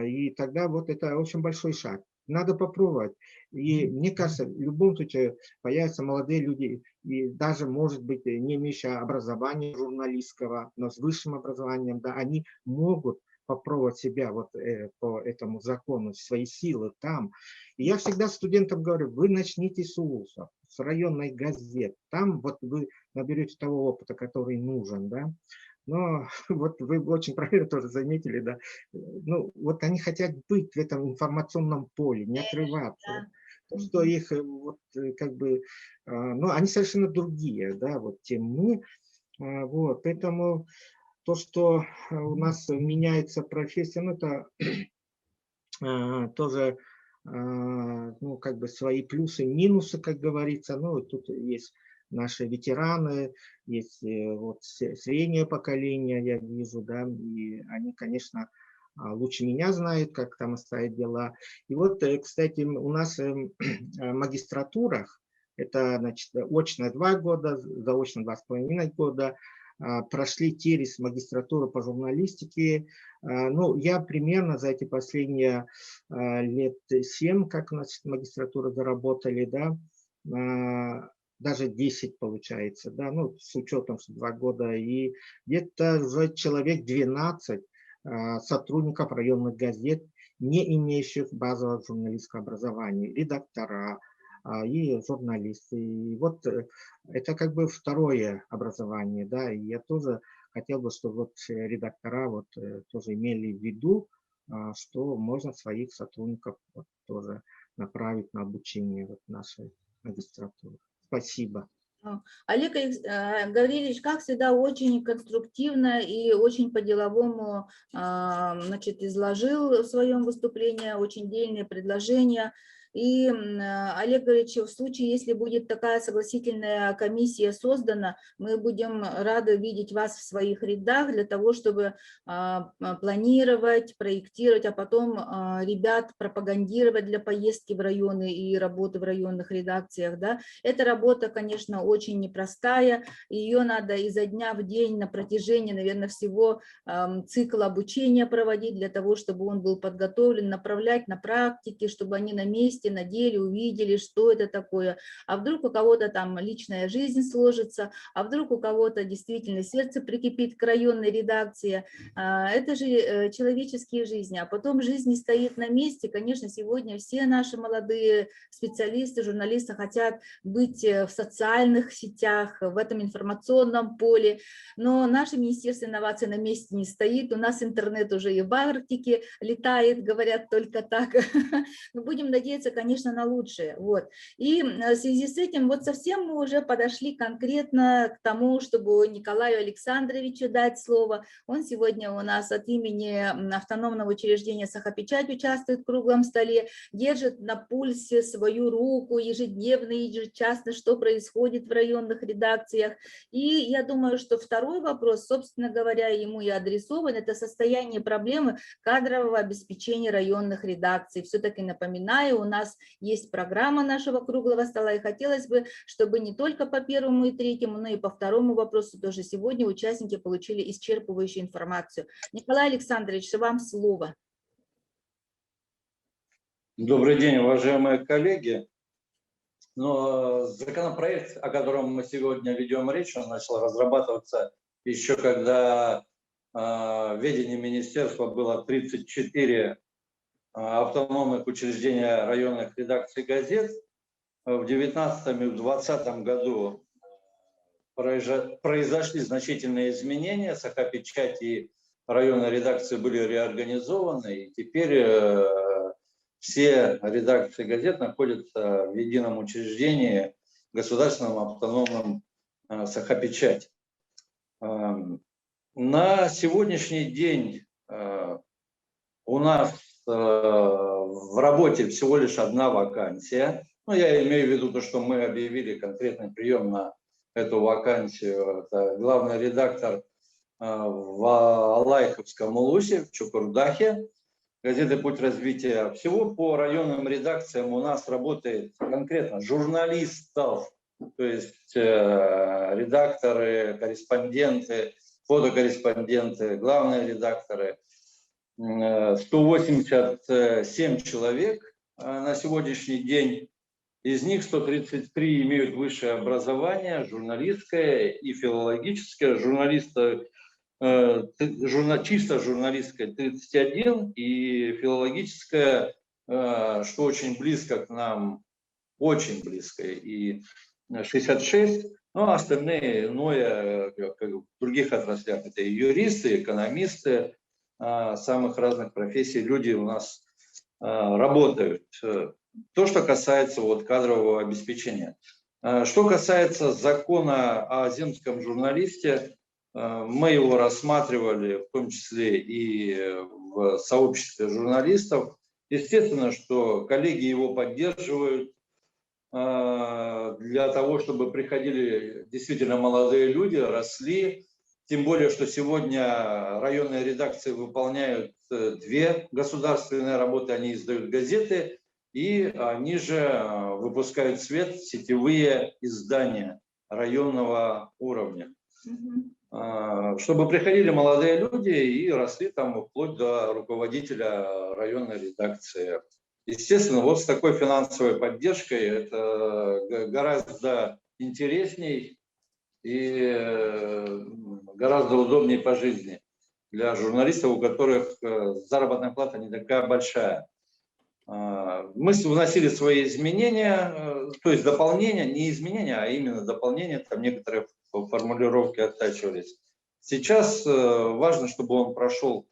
и тогда вот это очень большой шаг. Надо попробовать. И мне кажется, в любом случае появятся молодые люди, и даже, может быть, не имеющие образования журналистского, но с высшим образованием, да, они могут попробовать себя вот по этому закону, свои силы там. И я всегда студентам говорю, вы начните с УЛУСов, с районной газеты. Там вот вы наберете того опыта, который нужен, да. Но вот вы очень правильно тоже заметили, да. Ну, вот они хотят быть в этом информационном поле, не отрываться. То, что их вот как бы, ну, они совершенно другие, да, вот чем мы. Вот, поэтому то, что у нас меняется профессия, ну, это тоже, ну, как бы свои плюсы, минусы, как говорится. Ну, тут есть наши ветераны, есть вот среднее поколение, я вижу, да, и они, конечно, лучше меня знают, как там стоят дела. И вот, кстати, у нас в магистратурах, это, значит, очно 2 года, заочно 2,5 года, прошли через магистратуру по журналистике. Ну, я примерно за эти последние лет 7, как, значит, магистратура заработали, да, даже 10 получается, да, ну, с учетом, что 2 года, и где-то уже человек 12 сотрудников районных газет, не имеющих базового журналистского образования, редактора и журналисты. И вот это как бы второе образование, да, и я тоже хотел бы, чтобы вот редактора вот тоже имели в виду, что можно своих сотрудников вот тоже направить на обучение вот нашей магистратуры. Спасибо. Олег Гаврилович, как всегда, очень конструктивно и очень по-деловому, значит, изложил в своем выступлении очень дельные предложения. И, Олег Гаврилович, в случае, если будет такая согласительная комиссия создана, мы будем рады видеть вас в своих рядах для того, чтобы планировать, проектировать, а потом ребят пропагандировать для поездки в районы и работы в районных редакциях. Да? Эта работа, конечно, очень непростая, ее надо изо дня в день на протяжении, наверное, всего цикла обучения проводить для того, чтобы он был подготовлен, направлять на практике, чтобы они на месте, на деле увидели, что это такое. А вдруг у кого-то там личная жизнь сложится, а вдруг у кого-то действительно сердце прикипит к районной редакции. Это же человеческие жизни. А потом жизнь не стоит на месте. Конечно, сегодня все наши молодые специалисты, журналисты хотят быть в социальных сетях, в этом информационном поле. Но наше Министерство инноваций на месте не стоит. У нас интернет уже и в Арктике летает, говорят только так. Мы будем надеяться, конечно, на лучшее. Вот. И в связи с этим вот совсем мы уже подошли конкретно к тому, чтобы Николаю Александровичу дать слово. Он сегодня у нас от имени автономного учреждения «Сахапечать» участвует в круглом столе, держит на пульсе свою руку ежедневно и ежечасно, что происходит в районных редакциях. И я думаю, что второй вопрос, собственно говоря, ему и адресован, это состояние проблемы кадрового обеспечения районных редакций. Все-таки напоминаю, у нас есть программа нашего круглого стола, и хотелось бы, чтобы не только по первому и третьему, но и по второму вопросу тоже сегодня участники получили исчерпывающую информацию. Николай Александрович, вам слово. Добрый день, уважаемые коллеги. Но законопроект, о котором мы сегодня ведем речь, он начал разрабатываться еще когда в ведении министерства было 34 автономных учреждения районных редакций газет. В 2019 и в 2020 году произошли значительные изменения. Сахапечать и районные редакции были реорганизованы, и теперь все редакции газет находятся в едином учреждении, государственном автономном Сахапечать. На сегодняшний день у нас в работе всего лишь одна вакансия. Ну, я имею в виду то, что мы объявили конкретный прием на эту вакансию. Это главный редактор в Алайховском Улусе, в Чукурдахе, газеты «Путь развития». Всего по районным редакциям у нас работает конкретно журналистов то есть редакторы, корреспонденты, фотокорреспонденты, главные редакторы. 187 человек на сегодняшний день. Из них 133 имеют высшее образование, журналистское и филологическое. Чисто журналистское 31 и филологическое, что очень близко к нам, очень близко, и 66. Ну, а остальные, как в других отраслях, это и юристы, экономисты, самых разных профессий, люди у нас работают. То, что касается вот кадрового обеспечения. Что касается закона о земском журналисте, мы его рассматривали в том числе и в сообществе журналистов. Естественно, что коллеги его поддерживают для того, чтобы приходили действительно молодые люди, росли. Тем более, что сегодня районные редакции выполняют 2 государственные работы, они издают газеты, и они же выпускают в свет сетевые издания районного уровня. Чтобы приходили молодые люди и росли там вплоть до руководителя районной редакции. Естественно, вот с такой финансовой поддержкой это гораздо интересней и гораздо удобнее по жизни для журналистов, у которых заработная плата не такая большая. Мы вносили свои изменения, то есть дополнения, не изменения, а именно дополнения, там некоторые формулировки оттачивались. Сейчас важно, чтобы он прошел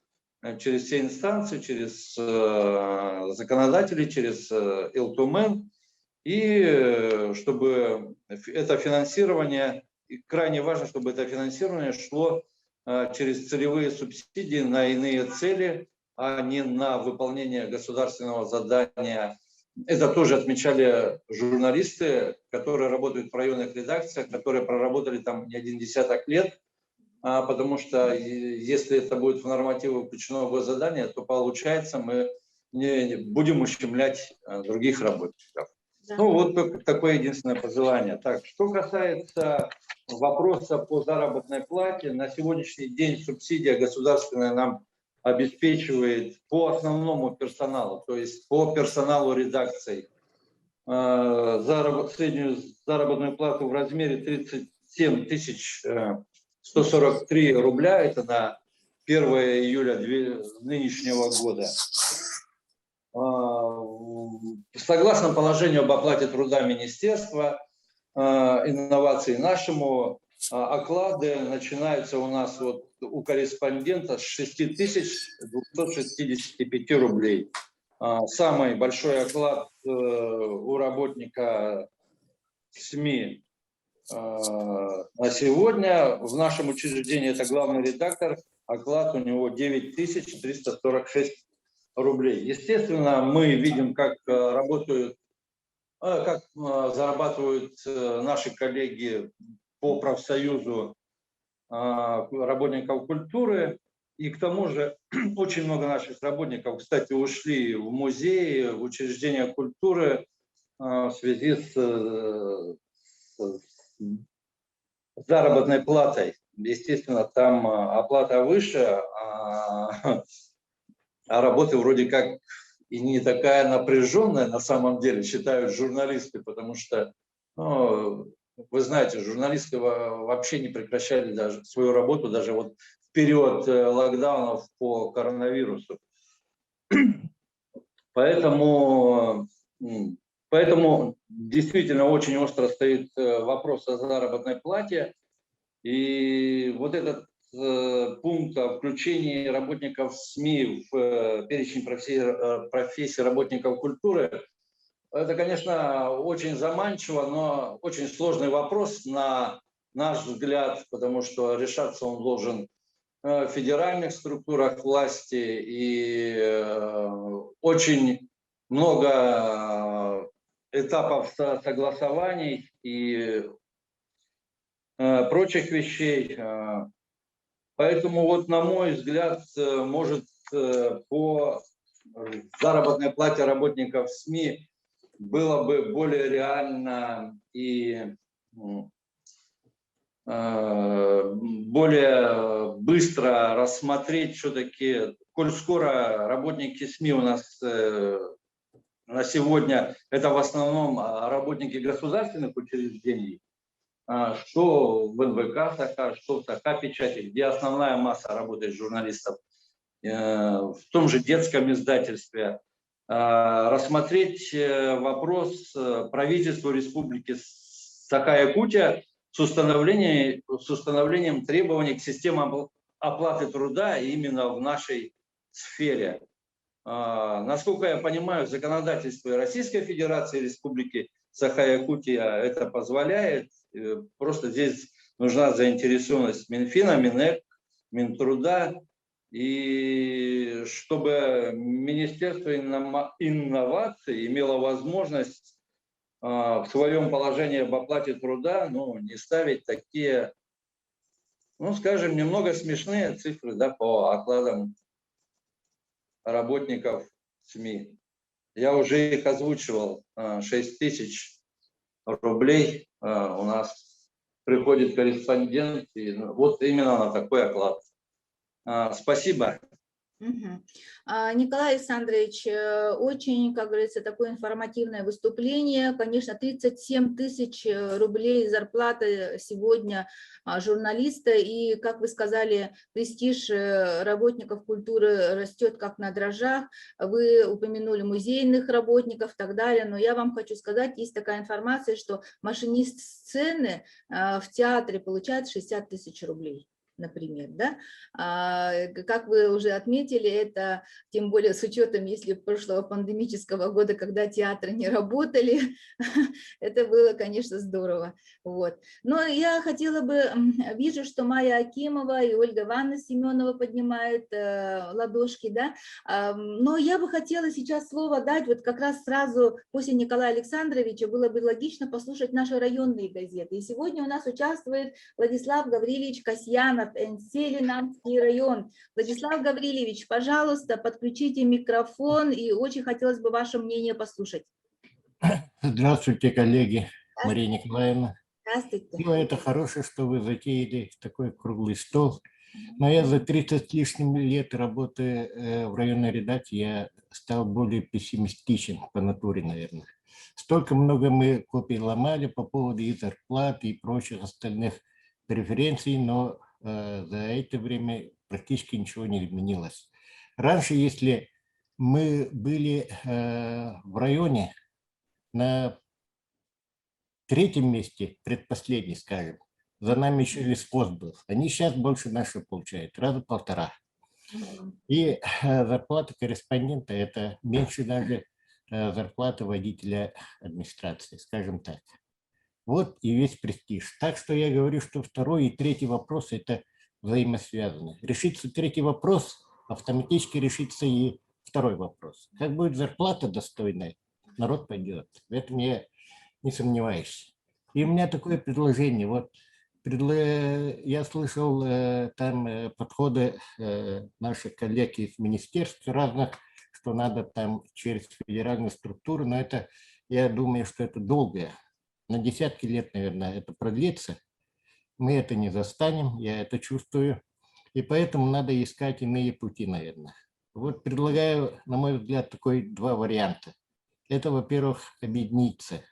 через все инстанции, через законодателей, через ЛТУМЭН, и чтобы это финансирование, и крайне важно, чтобы это финансирование шло через целевые субсидии на иные цели, а не на выполнение государственного задания. Это тоже отмечали журналисты, которые работают в районных редакциях, которые проработали там не 1 десяток лет, потому что если это будет в нормативы включено госзадание, то получается мы не будем ущемлять других работников. Да. Ну вот только такое единственное пожелание. Так, что касается вопроса по заработной плате, на сегодняшний день субсидия государственная нам обеспечивает по основному персоналу, то есть по персоналу редакций, среднюю заработную плату в размере 37 143 рубля, это на 1 июля нынешнего года. Согласно положению об оплате труда Министерства инноваций нашему, оклады начинаются у нас вот у корреспондента с 6265 рублей. Самый большой оклад у работника СМИ на сегодня в нашем учреждении, это главный редактор, оклад у него 9346 рублей. Естественно, мы видим, как зарабатывают наши коллеги по профсоюзу работников культуры. И к тому же очень много наших работников, кстати, ушли в музеи, в учреждения культуры в связи с заработной платой. Естественно, там оплата выше, а работы вроде как и не такая напряженная на самом деле, считают журналисты, потому что, вы знаете, журналисты вообще не прекращали даже свою работу, даже вот в период локдаунов по коронавирусу. Поэтому действительно очень остро стоит вопрос о заработной плате. И вот этот пункт о включении работников СМИ в перечень профессий работников культуры, это, конечно, очень заманчиво, но очень сложный вопрос на наш взгляд, потому что решаться он должен в федеральных структурах власти, и очень много этапов согласований и прочих вещей. Поэтому, вот, на мой взгляд, может, по заработной плате работников СМИ было бы более реально и более быстро рассмотреть все-таки, коль скоро работники СМИ у нас на сегодня, это в основном работники государственных учреждений, что в НВК ТК, что в ТК Печати, где основная масса работает журналистов, в том же детском издательстве, рассмотреть вопрос правительства Республики Саха-Якутия с установлением требований к системе оплаты труда именно в нашей сфере. Насколько я понимаю, законодательство Российской Федерации, Республики Саха-Якутия это позволяет. Просто здесь нужна заинтересованность Минфина, Минэк, Минтруда. И чтобы Министерство инноваций имело возможность в своем положении об оплате труда, не ставить такие, скажем, немного смешные цифры, да, по окладам работников СМИ. Я уже их озвучивал. 6 тысяч рублей у нас приходит корреспондент, и вот именно на такой оклад. Спасибо. Николай Александрович, очень, как говорится, такое информативное выступление. Конечно, 37 тысяч рублей зарплата сегодня журналиста. И, как вы сказали, престиж работников культуры растет как на дрожжах. Вы упомянули музейных работников и так далее. Но я вам хочу сказать, есть такая информация, что машинист сцены в театре получает 60 тысяч рублей. Например, да, как вы уже отметили, это тем более с учетом, если прошлого пандемического года, когда театры не работали, это было, конечно, здорово. Вот. Но я хотела бы, вижу, что Майя Акимова и Ольга Ивановна Семенова поднимают ладошки, да, но я бы хотела сейчас слово дать, вот как раз сразу после Николая Александровича было бы логично послушать наши районные газеты. И сегодня у нас участвует Владислав Гаврилович Касьянов, Селинамский район. Владислав Гаврилович, пожалуйста, подключите микрофон, и очень хотелось бы ваше мнение послушать. Здравствуйте, коллеги. Мария Николаевна. Здравствуйте. Это хорошо, что вы затеяли такой круглый стол. Но я за 30 с лишним лет работы в районной редакции, я стал более пессимистичен по натуре, наверное. Столько много мы копий ломали по поводу и зарплат, и прочих остальных преференций, но за это время практически ничего не изменилось. Раньше, если мы были в районе на 3-м месте, предпоследний, скажем, за нами еще лесхоз был, они сейчас больше нашего получают, раза 1,5. И зарплата корреспондента – это меньше даже зарплаты водителя администрации, скажем так. Вот и весь престиж. Так что я говорю, что 2-й и 3-й вопрос – это взаимосвязаны. Решится 3-й вопрос, автоматически решится и 2-й вопрос. Как будет зарплата достойная, народ пойдет. В этом я не сомневаюсь. И у меня такое предложение. Вот я слышал там подходы наших коллег из министерств разных, что надо там через федеральную структуру, но это, я думаю, что это долго. На десятки лет, наверное, это продлится. Мы это не застанем, я это чувствую. И поэтому надо искать иные пути, наверное. Вот предлагаю, на мой взгляд, такой 2 варианта. Это, во-первых, объединиться.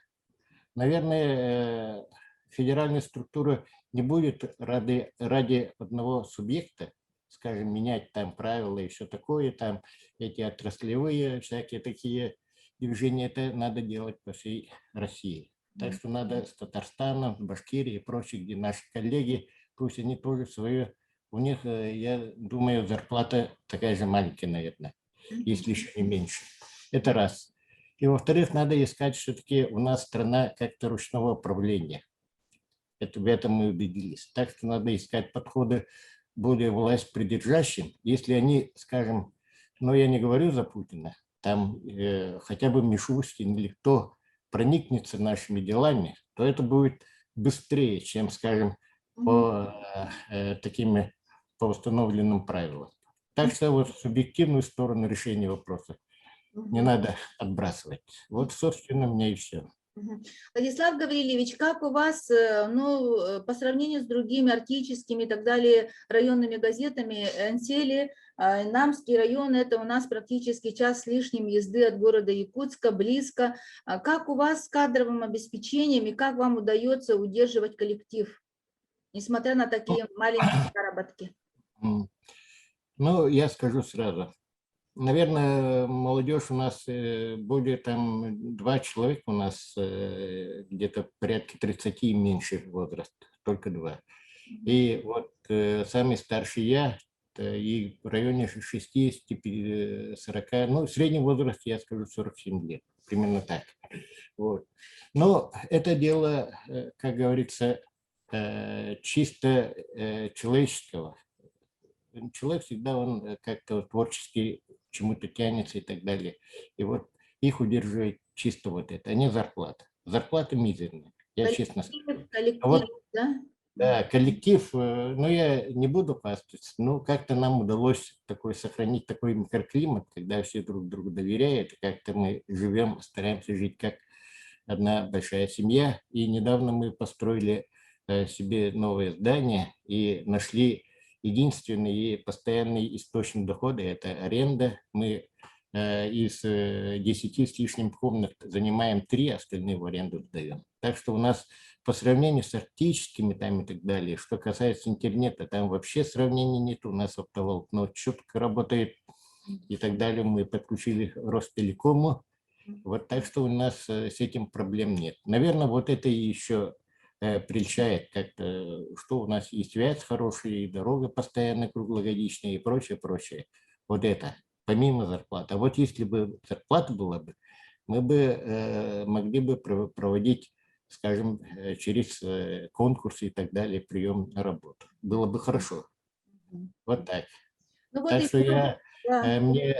Наверное, федеральная структура не будет ради одного субъекта, скажем, менять там правила и все такое, там эти отраслевые всякие такие движения, это надо делать по всей России. Так что надо с Татарстаном, с Башкирией и прочих, где наши коллеги, пусть они тоже свое, у них, я думаю, зарплата такая же маленькая, наверное, если еще не меньше. Это раз. И во-вторых, надо искать все-таки у нас страна как-то ручного управления. В этом мы убедились. Так что надо искать подходы более власть придержащим. Если они, скажем, но я не говорю за Путина, там хотя бы Мишустин или кто проникнется нашими делами, то это будет быстрее, чем, скажем, по установленным правилам. Так что вот субъективную сторону решения вопроса не надо отбрасывать. Вот, собственно, у меня и все. Владислав Гаврилевич, как у вас, ну, по сравнению с другими арктическими и так далее районными газетами, Энсели, Намский район, это у нас практически час с лишним езды от города Якутска, близко. Как у вас с кадровым обеспечением и как вам удается удерживать коллектив, несмотря на такие маленькие заработки? Ну, я скажу сразу. Наверное, молодежь у нас более там 2 человека у нас, где-то порядка 30 и меньше возраст, только 2. И вот самый старший я, и в районе 60-40, ну, в среднем возрасте, я скажу, 47 лет, примерно так. Вот. Но это дело, как говорится, чисто человеческого. Человек всегда, он как-то творчески к чему-то тянется и так далее. И вот их удерживает чисто вот это, а не зарплата. Зарплата мизерная, я честно скажу. Коллектив, А вот, да? да, коллектив, ну я не буду хвастаться, но как-то нам удалось сохранить такой микроклимат, когда все друг другу доверяют, как-то мы живем, стараемся жить как одна большая семья. И недавно мы построили себе новое здание и нашли единственный и постоянный источник дохода – это аренда. Мы из 10 с лишним комнат занимаем 3, остальные в аренду сдаем. Так что у нас по сравнению с арктическими там и так далее, что касается интернета, там вообще сравнений нет. У нас оптоволокно четко работает и так далее. Мы подключили Ростелекому. Вот так что у нас с этим проблем нет. Наверное, вот это и еще прельщает как-то, что у нас и связь хорошая, и дорога постоянно круглогодичная, и прочее, прочее. Вот это, помимо зарплаты. А вот если бы зарплата была бы, мы бы могли бы проводить, скажем, через конкурсы и так далее, прием на работу. Было бы хорошо. Вот так. Ну, вот Так и что я да. мне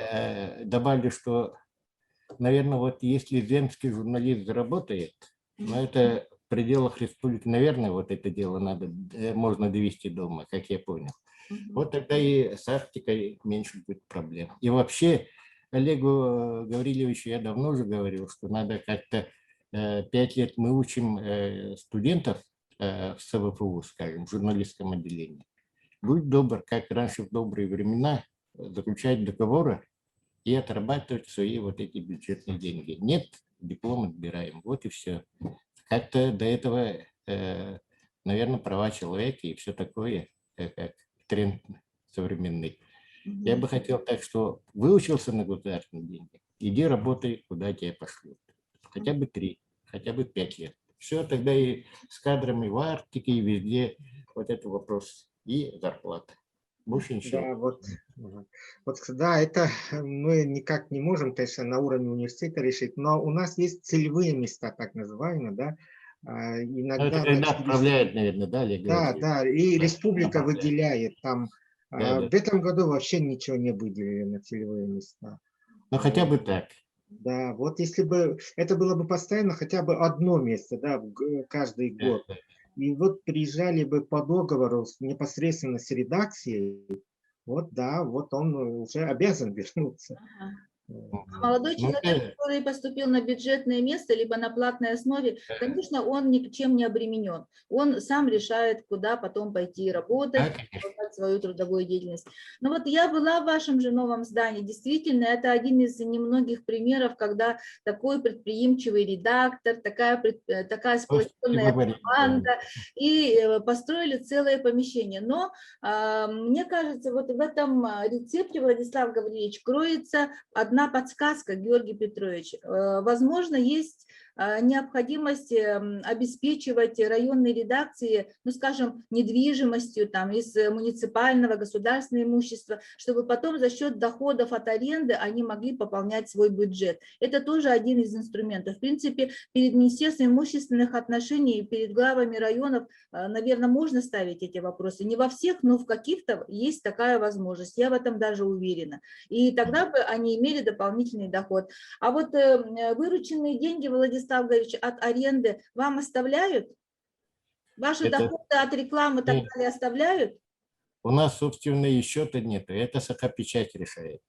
добавлю, что, наверное, вот если земский журналист заработает, но это в пределах республики, наверное, вот это дело можно довести дома, как я понял. Вот тогда и с Арктикой меньше будет проблем. И вообще, Олегу Гавриловичу я давно уже говорил, что надо как-то 5 лет мы учим студентов в СВФУ, скажем, в журналистском отделении. Будь добр, как раньше в добрые времена, заключать договоры и отрабатывать свои вот эти бюджетные деньги. Нет, диплом отбираем, вот и все. Как-то до этого, наверное, права человека и все такое, как тренд современный. Я бы хотел так, что выучился на государственные деньги, иди работай, куда тебя пошлют. Хотя бы 3, хотя бы 5 лет. Все, тогда и с кадрами в Арктике, и везде вот это вопрос и зарплата. Больше ничего. Да, вот, да, это мы никак не можем, конечно, на уровне университета решить, но у нас есть целевые места, так называемые, да. Иногда, это когда отправляют, наверное, да, Олег Гаврилович? Да, и республика выделяет там. Да. В этом году вообще ничего не выделили на целевые места. Ну, хотя бы так. Да, вот если бы это было бы постоянно хотя бы одно место, да, каждый год. И вот приезжали бы по договору непосредственно с редакцией, вот да, вот он уже обязан вернуться. Молодой человек, который поступил на бюджетное место, либо на платной основе, конечно, он ничем не обременен. Он сам решает, куда потом пойти работать, продолжать свою трудовую деятельность. Но вот я была в вашем же новом здании. Действительно, это один из немногих примеров, когда такой предприимчивый редактор, такая сплоченная команда, и построили целое помещение. Но мне кажется, вот в этом рецепте, Владислав Гаврилович, кроется одна подсказка, Георгий Петрович. Возможно, есть необходимость обеспечивать районные редакции, ну, скажем, недвижимостью там, из муниципального, государственного имущества, чтобы потом за счет доходов от аренды они могли пополнять свой бюджет. Это тоже один из инструментов. В принципе, перед Министерством имущественных отношений, перед главами районов, наверное, можно ставить эти вопросы. Не во всех, но в каких-то есть такая возможность. Я в этом даже уверена. И тогда бы они имели дополнительный доход. А вот вырученные деньги, Владислав Гаврилович, от аренды вам оставляют? Ваши доходы от рекламы так далее оставляют? У нас собственного счета нет, это Сахапечать решает.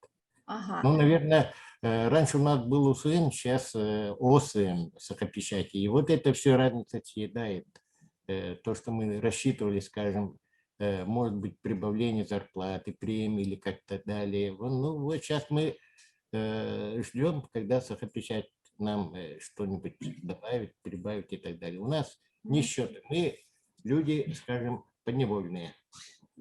Ага. Ну, наверное, раньше у нас был УСН, сейчас ОСН Сахапечати. И вот это все разница съедает. То, что мы рассчитывали, скажем, может быть, прибавление зарплаты, премии или как-то далее. Ну, вот сейчас мы ждем, когда Сахапечать нам что-нибудь добавит, прибавит и так далее. У нас не счеты, мы люди, скажем, подневольные.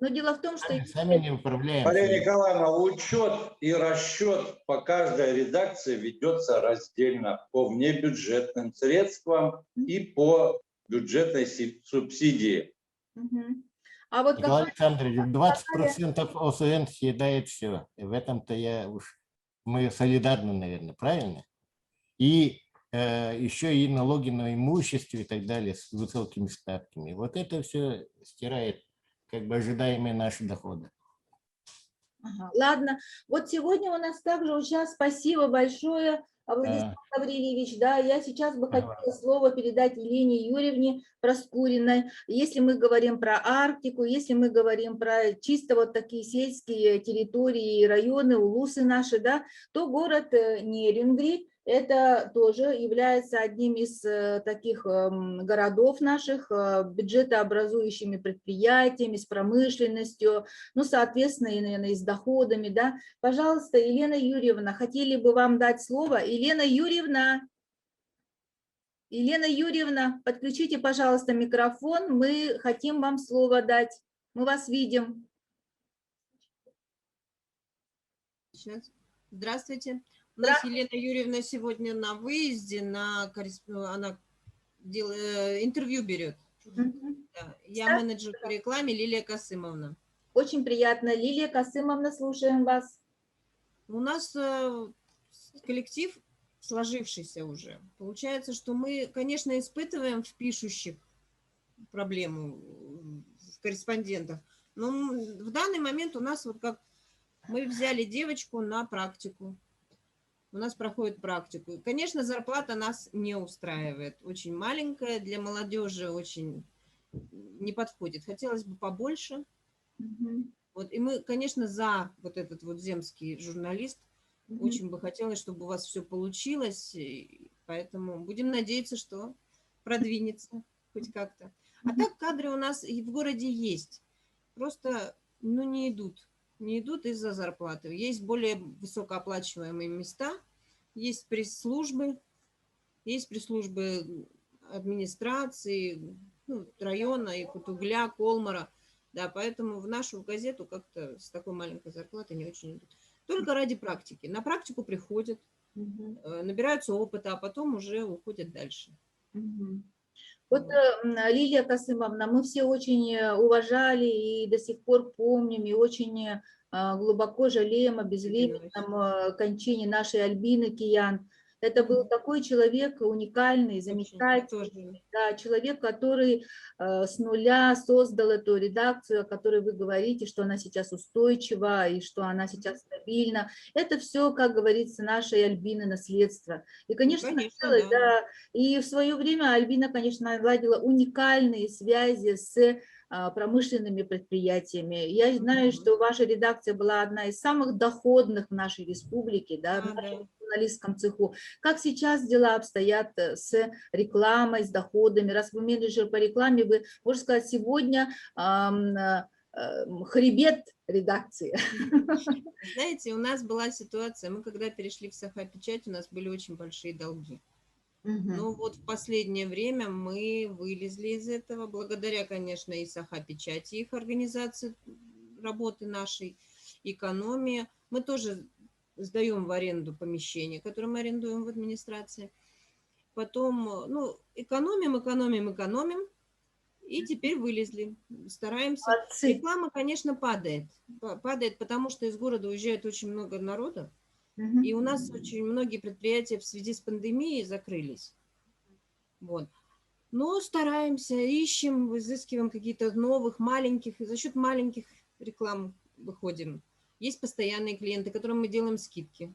Но дело в том, что... Сами не управляем. Мария Николаевна, учет и расчет по каждой редакции ведется раздельно по внебюджетным средствам и по бюджетной субсидии. Мгм. А вот Николай как... Александрович, 20% ОСН съедает все. И в этом-то мы солидарны, наверное, правильно? И еще и налоги на имущество и так далее с высокими ставками. Вот это все стирает как бы ожидаемые наши доходы. Ага, ладно, вот сегодня у нас также сейчас спасибо большое, Владислав Гаврилевич, да, я сейчас бы хотела слово передать Елене Юрьевне Проскуриной. Если мы говорим про Арктику, если мы говорим про чисто вот такие сельские территории, районы, улусы наши, да, то город Нерингри это тоже является одним из таких городов наших, бюджетообразующими предприятиями, с промышленностью, ну, соответственно, и, наверное, и с доходами, да. Пожалуйста, Елена Юрьевна, хотели бы вам дать слово. Елена Юрьевна, подключите, пожалуйста, микрофон, мы хотим вам слово дать, мы вас видим. Сейчас. Здравствуйте. У нас Елена Юрьевна сегодня на выезде, она интервью берет. Да. Я менеджер по рекламе Лилия Касымовна. Очень приятно. Лилия Касымовна, слушаем вас. У нас коллектив сложившийся уже. Получается, что мы, конечно, испытываем в пишущих проблему, в корреспондентах, но в данный момент у нас вот как мы взяли девочку на практику. У нас проходит практику. Конечно, зарплата нас не устраивает. Очень маленькая, для молодежи очень не подходит. Хотелось бы побольше. Вот, и мы, конечно, за вот этот вот земский журналист. Очень бы хотелось, чтобы у вас все получилось. Поэтому будем надеяться, что продвинется хоть как-то. А так кадры у нас и в городе есть. Просто не идут. Не идут из-за зарплаты. Есть более высокооплачиваемые места, есть пресс-службы администрации, района, и Кутугля, Колмара. Да, поэтому в нашу газету как-то с такой маленькой зарплатой не очень идут. Только ради практики. На практику приходят, набираются опыта, а потом уже уходят дальше. Вот, Лилия Касымовна, мы все очень уважали и до сих пор помним, и очень глубоко жалеем о безвременном кончине нашей Альбины Киян. Это был такой человек уникальный, замечательный, да, человек, который с нуля создал эту редакцию, о которой вы говорите, что она сейчас устойчива и что она сейчас стабильна. Это все, как говорится, нашей Альбины наследство. И, конечно, да. И в свое время Альбина, конечно, наладила уникальные связи с промышленными предприятиями. Я знаю, что ваша редакция была одна из самых доходных в нашей республике, да, в нашем журналистском цеху. Как сейчас дела обстоят с рекламой, с доходами? Раз вы менеджер по рекламе, вы, можно сказать, сегодня хребет редакции. Знаете, у нас была ситуация, мы когда перешли в Сахапечать, у нас были очень большие долги. Но вот в последнее время мы вылезли из этого, благодаря, конечно, и Сахапечати, их организации работы нашей, экономии. Мы тоже сдаем в аренду помещение, которое мы арендуем в администрации. Потом, экономим, и теперь вылезли, стараемся. Реклама, конечно, падает, потому что из города уезжает очень много народа. И у нас очень многие предприятия в связи с пандемией закрылись. Вот. Но стараемся, ищем, изыскиваем какие-то новых, маленьких, и за счет маленьких реклам выходим. Есть постоянные клиенты, которым мы делаем скидки.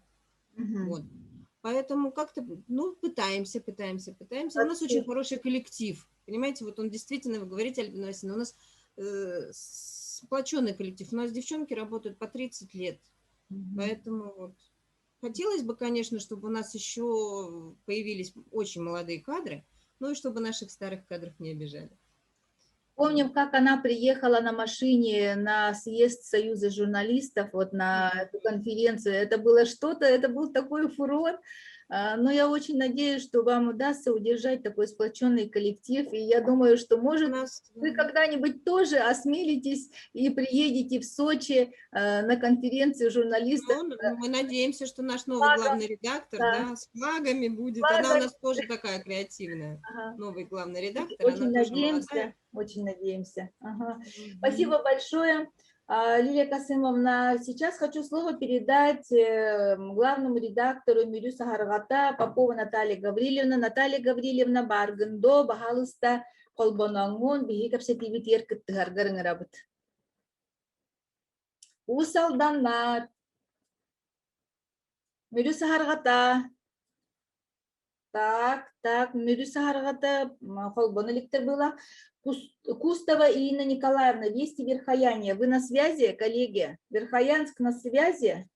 Вот. Поэтому как-то, пытаемся. У нас очень хороший коллектив. Понимаете, вот он действительно, вы говорите, Альбина Васильевна, у нас сплоченный коллектив. У нас девчонки работают по 30 лет. Поэтому вот хотелось бы, конечно, чтобы у нас еще появились очень молодые кадры, ну и чтобы наших старых кадров не обижали. Помним, как она приехала на машине на съезд Союза журналистов, вот на эту конференцию. Это было что-то, это был такой фурор. Но я очень надеюсь, что вам удастся удержать такой сплоченный коллектив. И я думаю, что, может, вы когда-нибудь тоже осмелитесь и приедете в Сочи на конференцию журналистов. Ну, мы надеемся, что наш новый главный редактор, да, с флагами будет. Она у нас тоже такая креативная. Ага. Новый главный редактор. Очень надеемся, очень надеемся. Ага. Спасибо большое. Лилия Касымовна, сейчас хочу слово передать главному редактору Мирю Сахаргата, Попова Наталья Гаврилевна. Наталья Гаврилевна Баргындо, Бахалыста, Колбонангон, Бихикапсетивит Еркыттыгаргарыңырабыт. Усалданнар. Мирю Сахаргата. Так, Мирю Сахаргата, Колбонеликтер была. Кустова Ирина Николаевна, Вести Верхояне. Вы на связи, коллеги? Верхоянск на связи?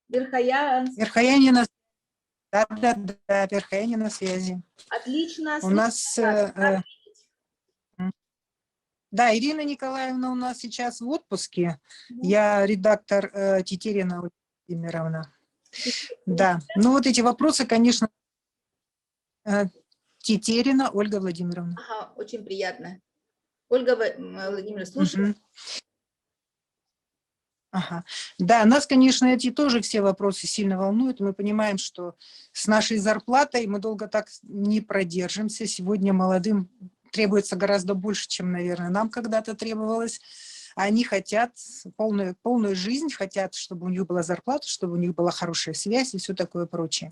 Верхоянск. Верхояне на... Да, Верхояне на связи. Отлично. У нас... Да, Ирина Николаевна у нас сейчас в отпуске. Я редактор Тетерина Владимировна. Да, ну вот эти вопросы, конечно... Тетерина Ольга Владимировна. Ага, очень приятно. Ольга Владимировна, слушаю. Ага. Да, нас, конечно, эти тоже все вопросы сильно волнуют. Мы понимаем, что с нашей зарплатой мы долго так не продержимся. Сегодня молодым требуется гораздо больше, чем, наверное, нам когда-то требовалось. Они хотят полную жизнь, хотят, чтобы у них была зарплата, чтобы у них была хорошая связь и все такое прочее.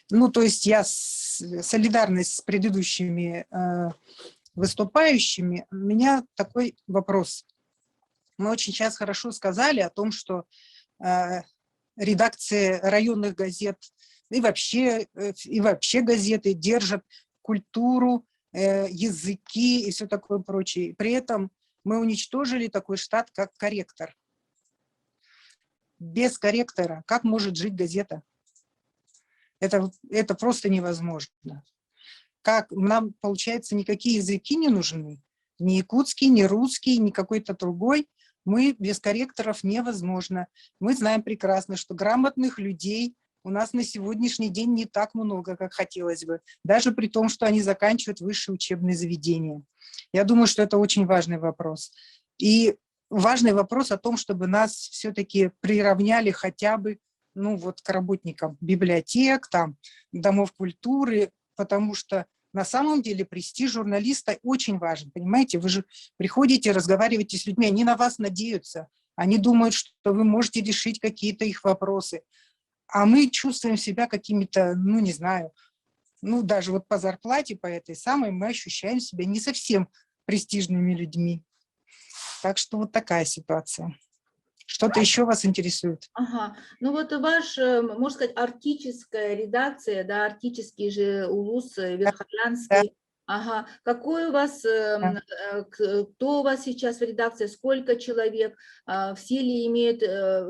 Ну, то есть я солидарность с предыдущими выступающими. У меня такой вопрос. Мы очень сейчас хорошо сказали о том, что редакции районных газет и вообще газеты держат культуру, языки и все такое прочее. При этом мы уничтожили такой штат, как корректор. Без корректора как может жить газета? Это просто невозможно. Как нам, получается, никакие языки не нужны, ни якутский, ни русский, ни какой-то другой. Мы без корректоров невозможно. Мы знаем прекрасно, что грамотных людей у нас на сегодняшний день не так много, как хотелось бы, даже при том, что они заканчивают высшие учебные заведения. Я думаю, что это очень важный вопрос. И важный вопрос о том, чтобы нас все-таки приравняли хотя бы к работникам библиотек, там, домов культуры, потому что на самом деле престиж журналиста очень важен, понимаете? Вы же приходите, разговариваете с людьми, они на вас надеются, они думают, что вы можете решить какие-то их вопросы, а мы чувствуем себя какими-то, не знаю, даже вот по зарплате, по этой самой, мы ощущаем себя не совсем престижными людьми. Так что вот такая ситуация. Что-то еще вас интересует? Ага. Ну вот ваш, можно сказать, арктическая редакция, да, арктический же улус, Верхоянский. Да. Ага. Какой у вас, кто у вас сейчас в редакции, сколько человек, все ли имеют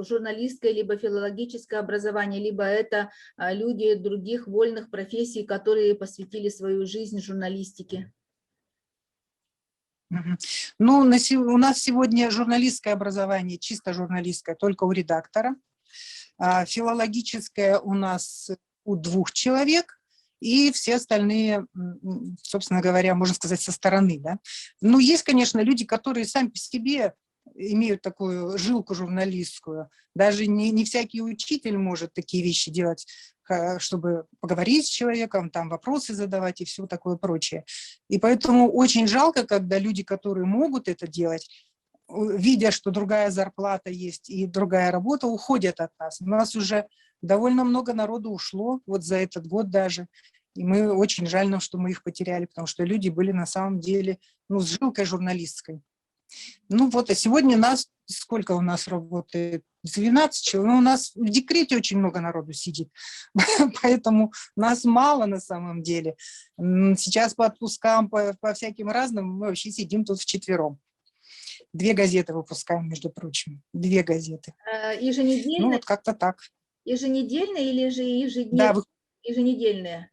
журналистское либо филологическое образование, либо это люди других вольных профессий, которые посвятили свою жизнь журналистике? Ну, у нас сегодня журналистское образование, чисто журналистское, только у редактора. Филологическое у нас у 2 человек, и все остальные, собственно говоря, можно сказать, со стороны. Да? Ну, есть, конечно, люди, которые сами по себе имеют такую жилку журналистскую. Даже не всякий учитель может такие вещи делать, чтобы поговорить с человеком, там вопросы задавать и все такое прочее. И поэтому очень жалко, когда люди, которые могут это делать, видя, что другая зарплата есть и другая работа, уходят от нас. У нас уже довольно много народу ушло, вот за этот год даже. И мы очень жаль нам, что мы их потеряли, потому что люди были на самом деле с жилкой журналистской. Ну вот, а сегодня сколько у нас работает? 12 человек. У нас в декрете очень много народу сидит, поэтому нас мало на самом деле. Сейчас по отпускам, по всяким разным мы вообще сидим тут вчетвером. 2 газеты выпускаем, между прочим. 2 газеты. Еженедельно, Ну, вот как-то так. еженедельно или же Да, ежедневно? Еженедельные.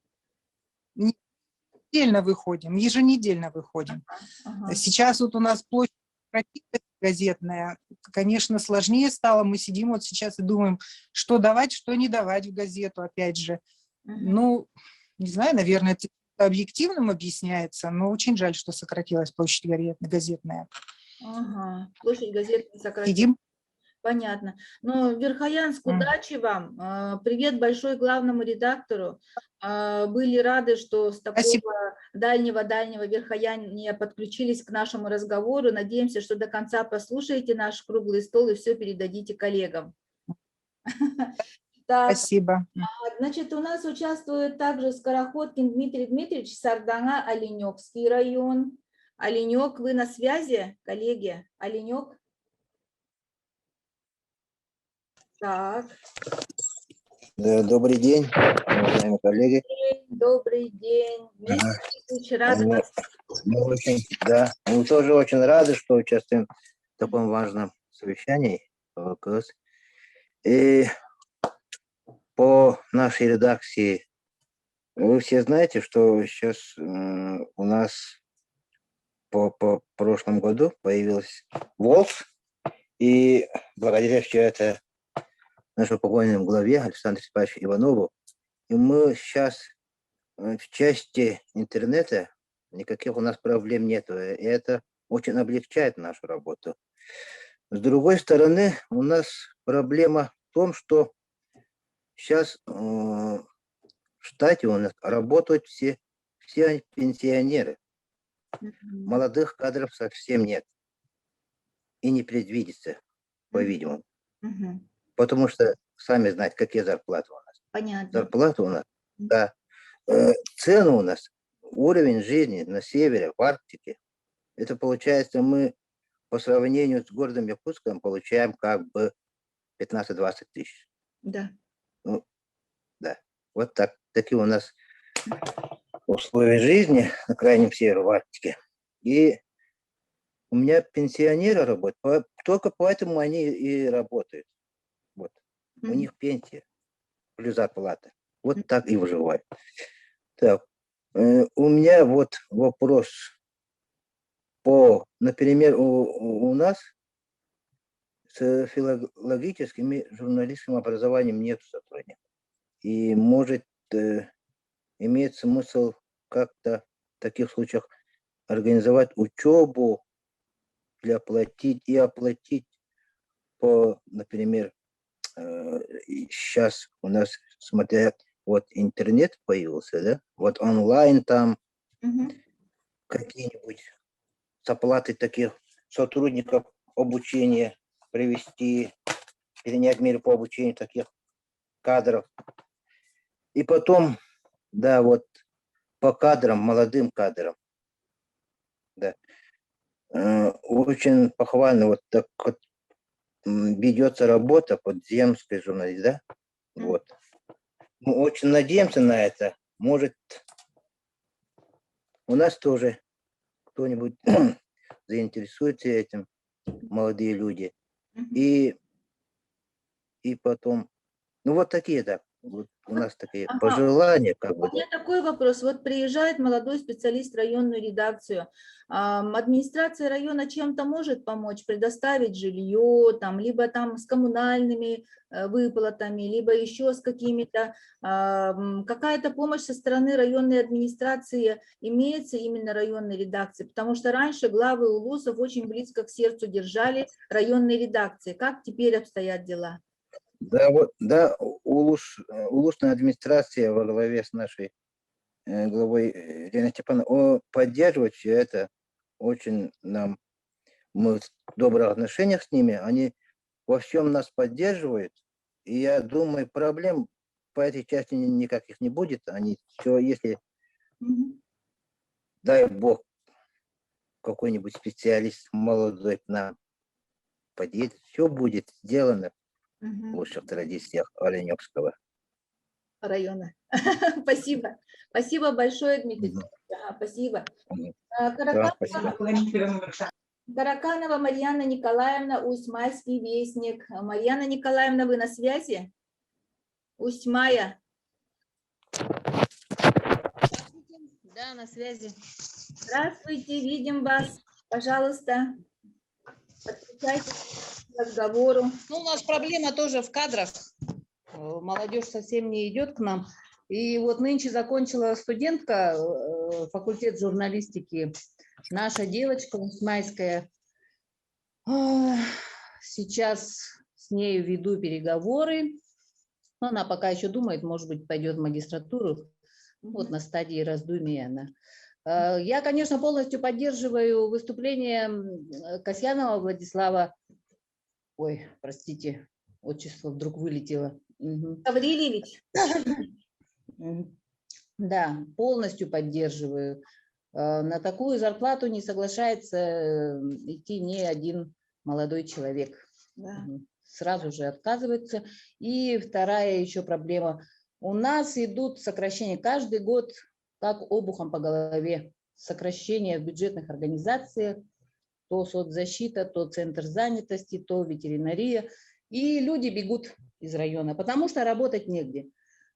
еженедельно выходим, еженедельно выходим. Ага. Сейчас вот у нас площадь сократилась газетная, конечно, сложнее стало. Мы сидим вот сейчас и думаем, что давать, что не давать в газету, опять же. Ну, не знаю, наверное, это объективным объясняется, но очень жаль, что сократилась площадь газетная. Ага. Площадь газетная сократилась. Сидим. Понятно. Но, Верхоянск, удачи вам. Привет большой главному редактору. Были рады, что с такого Спасибо. дальнего Верхояния подключились к нашему разговору. Надеемся, что до конца послушаете наш круглый стол и все передадите коллегам. Так, Спасибо. значит, у нас участвует также Скороходкин Дмитрий Дмитриевич, Сардана, Оленёкский район. Оленёк, вы на связи, коллеги? Оленёк? Так. Добрый день, уважаемые коллеги. Добрый день. Дмитрий Дмитриевич, рада вас. Мы тоже очень рады, что участвуем в таком важном совещании по ВКС. И по нашей редакции, вы все знаете, что сейчас у нас по прошлому году появился ВОЛС, и благодаря все это нашему покойному главе Александру Степановичу Иванову, и мы сейчас в части интернета никаких у нас проблем нету, и это очень облегчает нашу работу. С другой стороны, у нас проблема в том, что сейчас в штате у нас работают все пенсионеры. Молодых кадров совсем нет. И не предвидится, по-видимому. Потому что, сами знаете, какие зарплаты у нас. Понятно. Зарплаты у нас, да. Цены у нас, уровень жизни на севере, в Арктике. Это получается, мы по сравнению с городом Якутском получаем как бы 15-20 тысяч. Да. Ну, да. Вот такие у нас условия жизни на крайнем севере, в Арктике. И у меня пенсионеры работают, только поэтому они и работают. Вот. У них пенсия плюс зарплата. Вот так и выживают. Так, у меня вот вопрос по, например, у нас с филологическим и журналистским образованием нет сотрудников. И может имеет смысл как-то в таких случаях организовать учебу для оплатить по, например, сейчас у нас, смотря, вот интернет появился, да, вот онлайн там какие-нибудь с оплатой таких сотрудников обучения привести, перенять меры по обучению таких кадров. И потом, да, вот по кадрам, молодым кадрам, да, очень похвально вот так вот ведется работа под земской журналистикой, да, вот. Мы очень надеемся на это. Может, у нас тоже кто-нибудь заинтересуется этим, молодые люди. И потом, ну вот такие, да, вот у нас такие пожелания, как бы. У меня такой вопрос. Вот приезжает молодой специалист в районную редакцию. Администрация района чем-то может помочь, предоставить жилье, там, либо там с коммунальными выплатами, либо еще с какими-то, какая-то помощь со стороны районной администрации имеется именно районной редакции, потому что раньше главы улусов очень близко к сердцу держали районные редакции. Как теперь обстоят дела? Да, вот, да, улусная администрация во главе с нашей главой Еленой Степановной поддерживает все это. Очень мы в добрых отношениях с ними, они во всем нас поддерживают. И я думаю, проблем по этой части никаких не будет. Они все, если, дай бог, какой-нибудь специалист молодой к нам подъедет, все будет сделано в лучших традициях Оленёкского района. Спасибо. Спасибо большое, Дмитрий. Спасибо. Да, спасибо. Тараканова Марьяна Николаевна, Усть-Майский вестник. Марьяна Николаевна, вы на связи? Усть-Мая. Да, на связи. Здравствуйте, видим вас. Пожалуйста, подключайтесь к разговору. Ну, у нас проблема тоже в кадрах. Молодежь совсем не идет к нам. И вот нынче закончила студентка факультет журналистики. Наша девочка усть-майская. Сейчас с ней веду переговоры. Но она пока еще думает, может быть, пойдет в магистратуру. Вот на стадии раздумий она. Я, конечно, полностью поддерживаю выступление Касьянова Владислава. Ой, простите, отчество вдруг вылетело. Гаврилевич. Да, полностью поддерживаю. На такую зарплату не соглашается идти ни один молодой человек. Да. Сразу же отказывается. И вторая еще проблема. У нас идут сокращения каждый год, как обухом по голове. Сокращения в бюджетных организациях, то соцзащита, то центр занятости, то ветеринария. И люди бегут из района, потому что работать негде.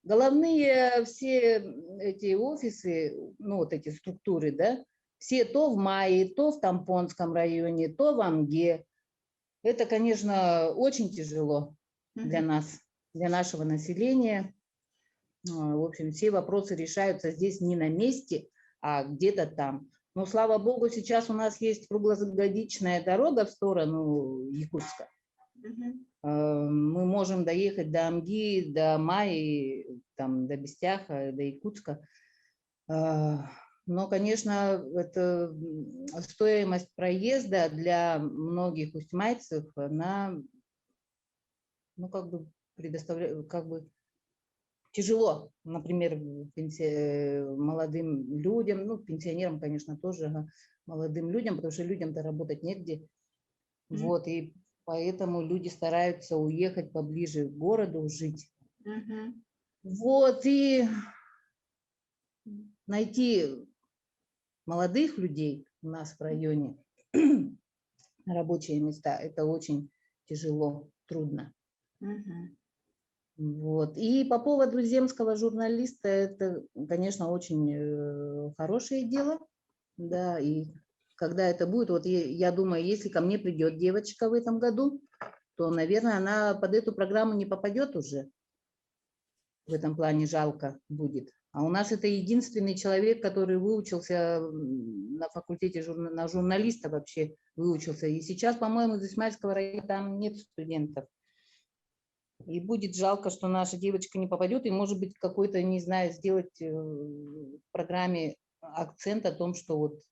Головные все эти офисы, ну вот эти структуры, да, все то в Майе, то в Тампонском районе, то в Амге. Это, конечно, очень тяжело для нас, для нашего населения. В общем, все вопросы решаются здесь не на месте, а где-то там. Но, слава богу, сейчас у нас есть круглогодичная дорога в сторону Якутска. Мы можем доехать до Амги, до Майи, там, до Бестяха, до Якутска. Но, конечно, это стоимость проезда для многих усть-майцев, она, ну, как бы предоставляет, как бы тяжело, например, молодым людям, ну, пенсионерам, конечно, тоже, молодым людям, потому что людям-то работать негде. Вот, и поэтому люди стараются уехать поближе к городу, жить. Вот, и найти молодых людей у нас в районе, рабочие места, это очень тяжело, трудно. Вот. И по поводу земского журналиста, это, конечно, очень хорошее дело, да, и когда это будет, вот я думаю, если ко мне придет девочка в этом году, то, наверное, она под эту программу не попадет уже. В этом плане жалко будет. А у нас это единственный человек, который выучился на факультете, на журналиста вообще выучился. И сейчас, по-моему, из Исмаильского района там нет студентов. И будет жалко, что наша девочка не попадет. И, может быть, какой-то, не знаю, сделать в программе акцент о том, что вот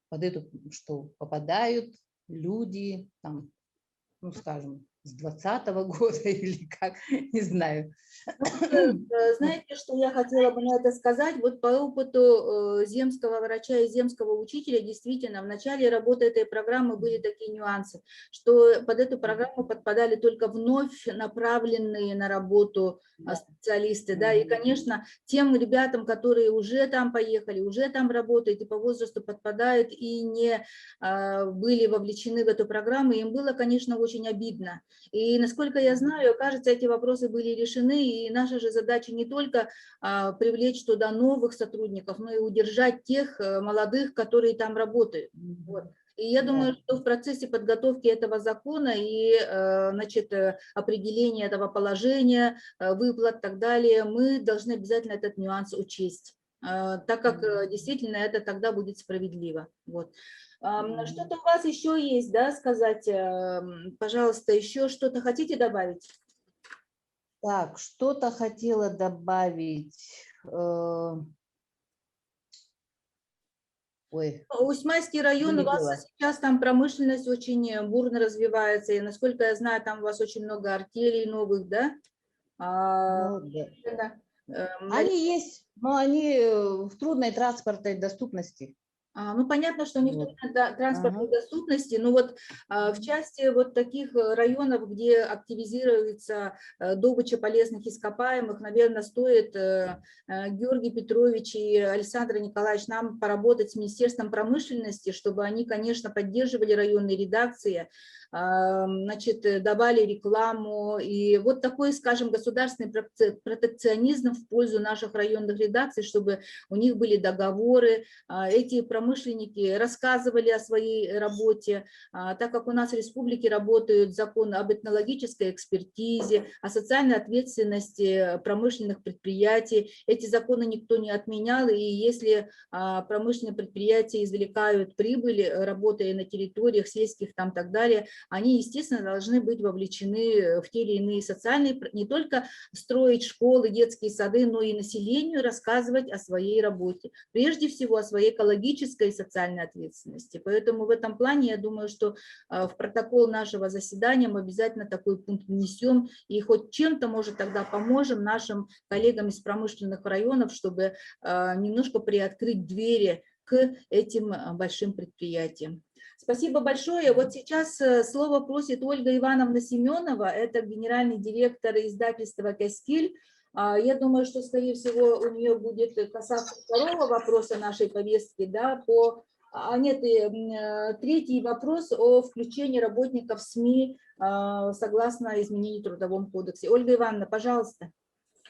под эту, что попадают люди, там, ну, скажем, с 20-го года или как, не знаю. Знаете, что я хотела бы на это сказать? Вот по опыту земского врача и земского учителя, действительно, в начале работы этой программы были такие нюансы, что под эту программу подпадали только вновь направленные на работу специалисты, да, и, конечно, тем ребятам, которые уже там поехали, уже там работают и по возрасту подпадают и не были вовлечены в эту программу, им было, конечно, очень обидно. И, насколько я знаю, кажется, эти вопросы были решены, и наша же задача не только привлечь туда новых сотрудников, но и удержать тех молодых, которые там работают. Вот. И я думаю, что в процессе подготовки этого закона и, значит, определения этого положения, выплат и так далее, мы должны обязательно этот нюанс учесть, так как действительно это тогда будет справедливо. Вот. Что-то у вас еще есть, да, сказать? Пожалуйста, еще что-то хотите добавить? Так, что-то хотела добавить. Ой. Усть-Майский район, у вас сейчас там промышленность очень бурно развивается, и, насколько я знаю, там у вас очень много артелей новых, да? Ну, да. Они есть, но они в трудной транспортной доступности. Ну, понятно, что не Вот. только транспортной доступности, но вот в части вот таких районов, где активизируется добыча полезных ископаемых, наверное, стоит, Георгий Петрович и Александр Николаевич, нам поработать с Министерством промышленности, чтобы они, конечно, поддерживали районные редакции, значит, давали рекламу. И вот такой, скажем, государственный протекционизм в пользу наших районных редакций, чтобы у них были договоры, эти промышленники рассказывали о своей работе, так как у нас в республике работают законы об этнологической экспертизе, о социальной ответственности промышленных предприятий. Эти законы никто не отменял, и если промышленные предприятия извлекают прибыль, работая на территориях сельских там и так далее, они, естественно, должны быть вовлечены в те или иные социальные, не только строить школы, детские сады, но и населению рассказывать о своей работе. Прежде всего, о своей экологической и социальной ответственности. Поэтому в этом плане, я думаю, что в протокол нашего заседания мы обязательно такой пункт внесем и хоть чем-то, может, тогда поможем нашим коллегам из промышленных районов, чтобы немножко приоткрыть двери к этим большим предприятиям. Спасибо большое. Вот сейчас слово просит Ольга Ивановна Семенова, это генеральный директор издательства «Каскиль». Я думаю, что, скорее всего, у нее будет касаться второго вопроса нашей повестки, да, третий вопрос о включении работников СМИ согласно изменению в Трудовом кодексе. Ольга Ивановна, пожалуйста.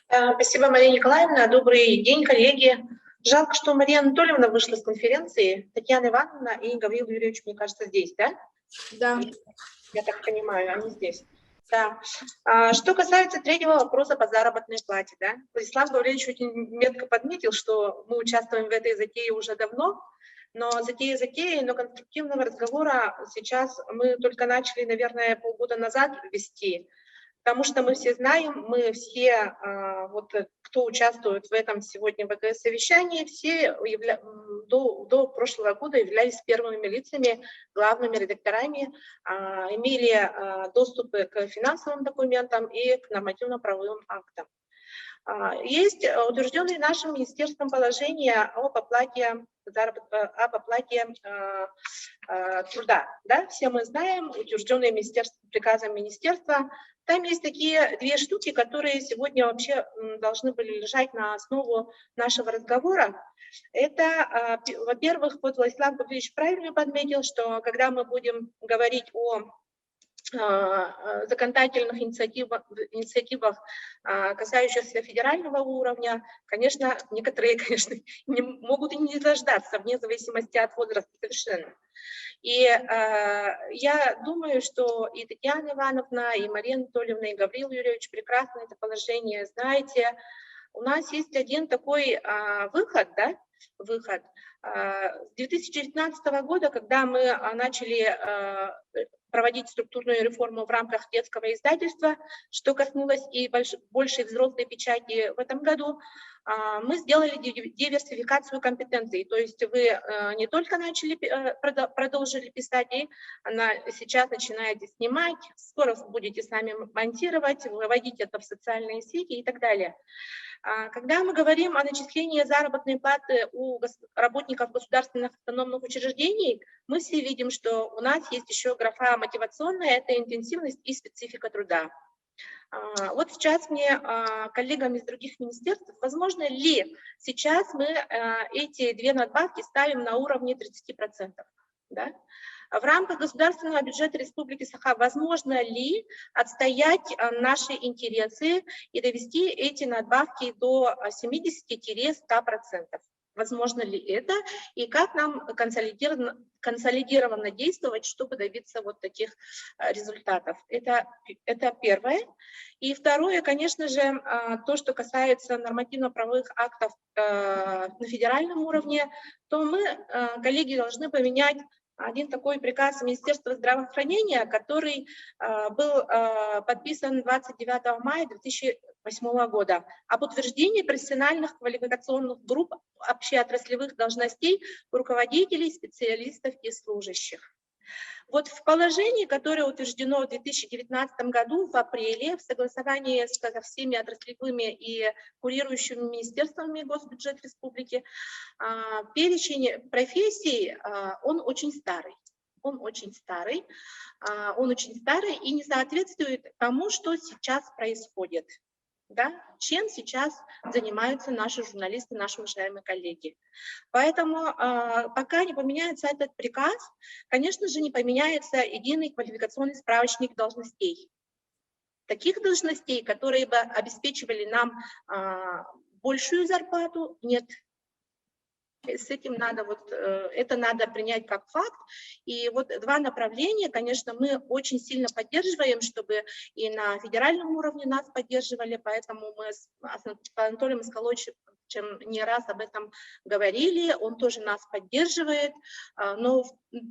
Спасибо, Мария Николаевна. Добрый день, коллеги. Жалко, что Мария Анатольевна вышла с конференции. Татьяна Ивановна и Гавриил Юрьевич, мне кажется, здесь, да? Да. Я так понимаю, они здесь. Да. Что касается третьего вопроса по заработной плате, да, Владислав Гаврилович очень метко подметил, что мы участвуем в этой затее уже давно, но затея, но конструктивного разговора сейчас мы только начали, наверное, полгода назад вести, потому что мы все знаем, мы все, вот, кто участвует в этом сегодня ВКС-совещании, все до прошлого года являлись первыми лицами, главными редакторами, имели доступы к финансовым документам и к нормативно-правовым актам. Есть утвержденное нашим министерством положение об оплате труда. Да? Все мы знаем, утвержденное приказом министерства. Там есть такие две штуки, которые сегодня вообще должны были лежать на основу нашего разговора. Это, во-первых, вот Владислав Гаврилович правильно подметил, что когда мы будем говорить о законодательных инициативах, касающихся федерального уровня, конечно, некоторые, конечно, могут и не дождаться, вне зависимости от возраста совершенно. И я думаю, что и Татьяна Ивановна, и Мария Анатольевна, и Гавриил Юрьевич прекрасно это положение знаете. У нас есть один такой выход, да, с 2019 года, когда мы начали проводить структурную реформу в рамках детского издательства, что коснулось и большей взрослой печати в этом году, мы сделали диверсификацию компетенций. То есть вы не только продолжили писать, и она сейчас начинаете снимать, скоро будете сами монтировать, выводить это в социальные сети и так далее. Когда мы говорим о начислении заработной платы у работников государственных автономных учреждений, мы все видим, что у нас есть еще графа мотивационная, это интенсивность и специфика труда. Вот сейчас мне коллегам из других министерств, возможно ли сейчас мы эти две надбавки ставим на уровне 30%? Да? В рамках государственного бюджета Республики Саха возможно ли отстоять наши интересы и довести эти надбавки до 70-100%? Возможно ли это? И как нам консолидированно действовать, чтобы добиться вот таких результатов? Это первое. И второе, конечно же, то, что касается нормативно-правовых актов на федеральном уровне, то мы, коллеги, должны поменять один такой приказ Министерства здравоохранения, который был подписан 29 мая 2008 года об утверждении профессиональных квалификационных групп общеотраслевых должностей руководителей, специалистов и служащих. Вот в положении, которое утверждено в 2019 году в апреле в согласовании со всеми отраслевыми и курирующими министерствами Госбюджет Республики, перечень профессий, он очень старый. Он очень старый и не соответствует тому, что сейчас происходит. Да, чем сейчас занимаются наши журналисты, наши уважаемые коллеги. Поэтому пока не поменяется этот приказ, конечно же, не поменяется единый квалификационный справочник должностей. Таких должностей, которые бы обеспечивали нам большую зарплату, нет. С этим надо, это надо принять как факт. И вот два направления, конечно, мы очень сильно поддерживаем, чтобы и на федеральном уровне нас поддерживали, поэтому мы с Анатолием Исколовичем не раз об этом говорили, он тоже нас поддерживает. Но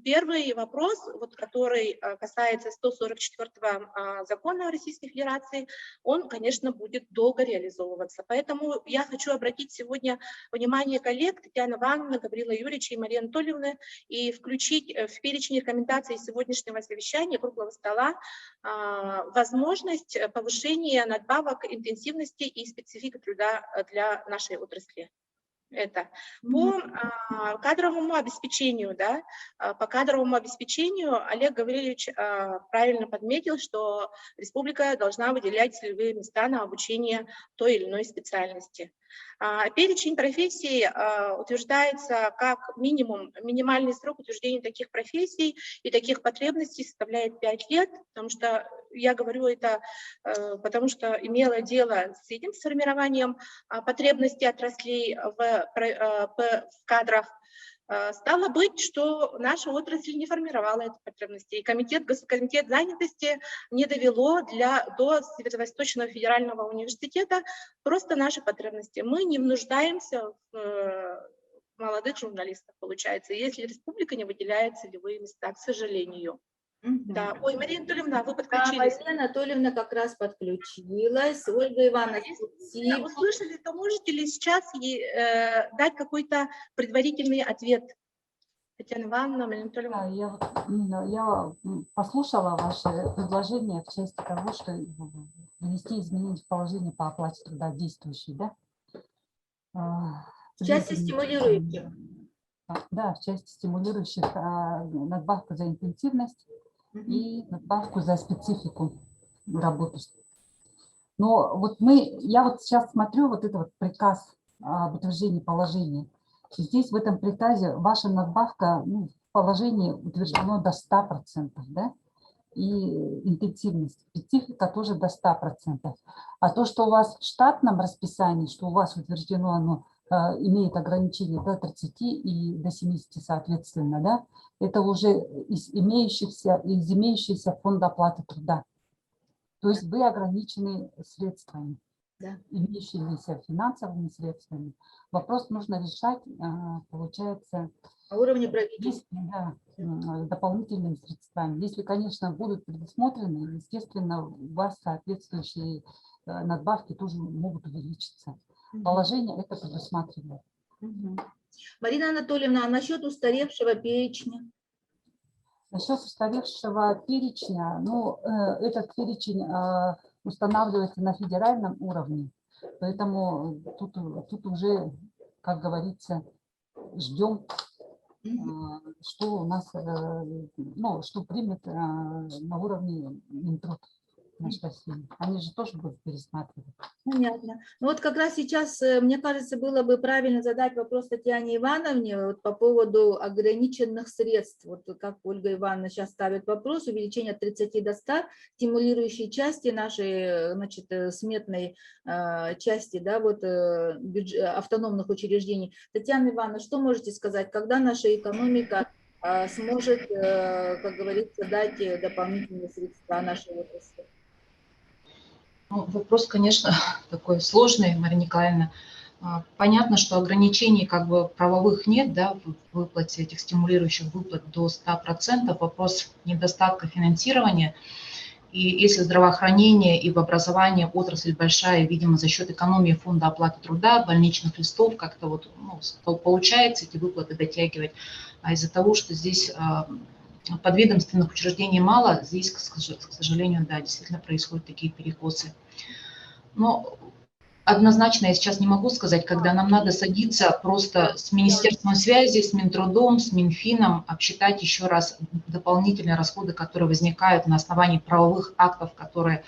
первый вопрос, который касается 144-го закона Российской Федерации, он, конечно, будет долго реализовываться. Поэтому я хочу обратить сегодня внимание коллег Татьяны Ивановны, Гаврила Юрьевича и Марии Анатольевны и включить в перечень рекомендаций сегодняшнего совещания круглого стола возможность повышения надбавок интенсивности и специфики труда для нашей отрасли. Это по кадровому обеспечению, да, по кадровому обеспечению Олег Гаврилович правильно подметил, что республика должна выделять целевые места на обучение той или иной специальности. Перечень профессий утверждается как минимальный срок утверждения таких профессий и таких потребностей составляет 5 лет, потому что я говорю это, потому что имела дело с этим формированием потребностей отраслей в кадрах. Стало быть, что наша отрасль не формировала эти потребности, и комитет занятости не довело до Северо-Восточного федерального университета просто наши потребности. Мы не нуждаемся в молодых журналистах, получается, если республика не выделяет целевые места, к сожалению. Да. Ой, Мария Анатольевна, вы подключились. Мария Анатольевна как раз подключилась. Ольга Ивановна, если услышали, то можете ли сейчас дать какой-то предварительный ответ? Татьяна Ивановна, Мария Анатольевна. Да, я послушала ваше предложение в части того, что внести изменения в положение по оплате труда действующей, да? В части стимулирующих. Да, в части стимулирующих надбавку за интенсивность и надбавку за специфику работы. Но вот я сейчас смотрю этот приказ об утверждении положения. Здесь в этом приказе ваша надбавка в положении утверждено до 100%, да? И интенсивность, специфика тоже до 100%. А то, что у вас в штатном расписании, что у вас утверждено оно, имеет ограничение до 30 и до 70 соответственно, да, это уже из имеющихся фонда оплаты труда. То есть вы ограничены средствами, да, имеющимися финансовыми средствами. Вопрос нужно решать, получается, на уровне правительства. Да, дополнительными средствами. Если, конечно, будут предусмотрены, естественно, у вас соответствующие надбавки тоже могут увеличиться. Положение это предусматривает. Марина Анатольевна, а насчет устаревшего перечня? Насчет устаревшего перечня, этот перечень устанавливается на федеральном уровне, поэтому тут уже, как говорится, ждем, что у нас, что примет на уровне Минтруд. Они же тоже будут пересматривать. Понятно. Ну вот как раз сейчас, мне кажется, было бы правильно задать вопрос Татьяне Ивановне по поводу ограниченных средств. Вот как Ольга Ивановна сейчас ставит вопрос, увеличение от 30 до 100, стимулирующей части нашей, сметной части, да, автономных учреждений. Татьяна Ивановна, что можете сказать, когда наша экономика сможет, как говорится, дать дополнительные средства нашей отрасли? Вопрос, конечно, такой сложный, Мария Николаевна. Понятно, что ограничений правовых нет, да, в выплате этих стимулирующих выплат до 100%. Вопрос недостатка финансирования. И если здравоохранение и в образовании отрасль большая, видимо, за счет экономии фонда оплаты труда, больничных листов, как-то получается эти выплаты дотягивать. А из-за того, что здесь подведомственных учреждений мало. Здесь, к сожалению, да, действительно происходят такие перекосы. Но однозначно я сейчас не могу сказать, когда нам надо садиться просто с Министерством связи, с Минтрудом, с Минфином, обсчитать еще раз дополнительные расходы, которые возникают на основании правовых актов, которые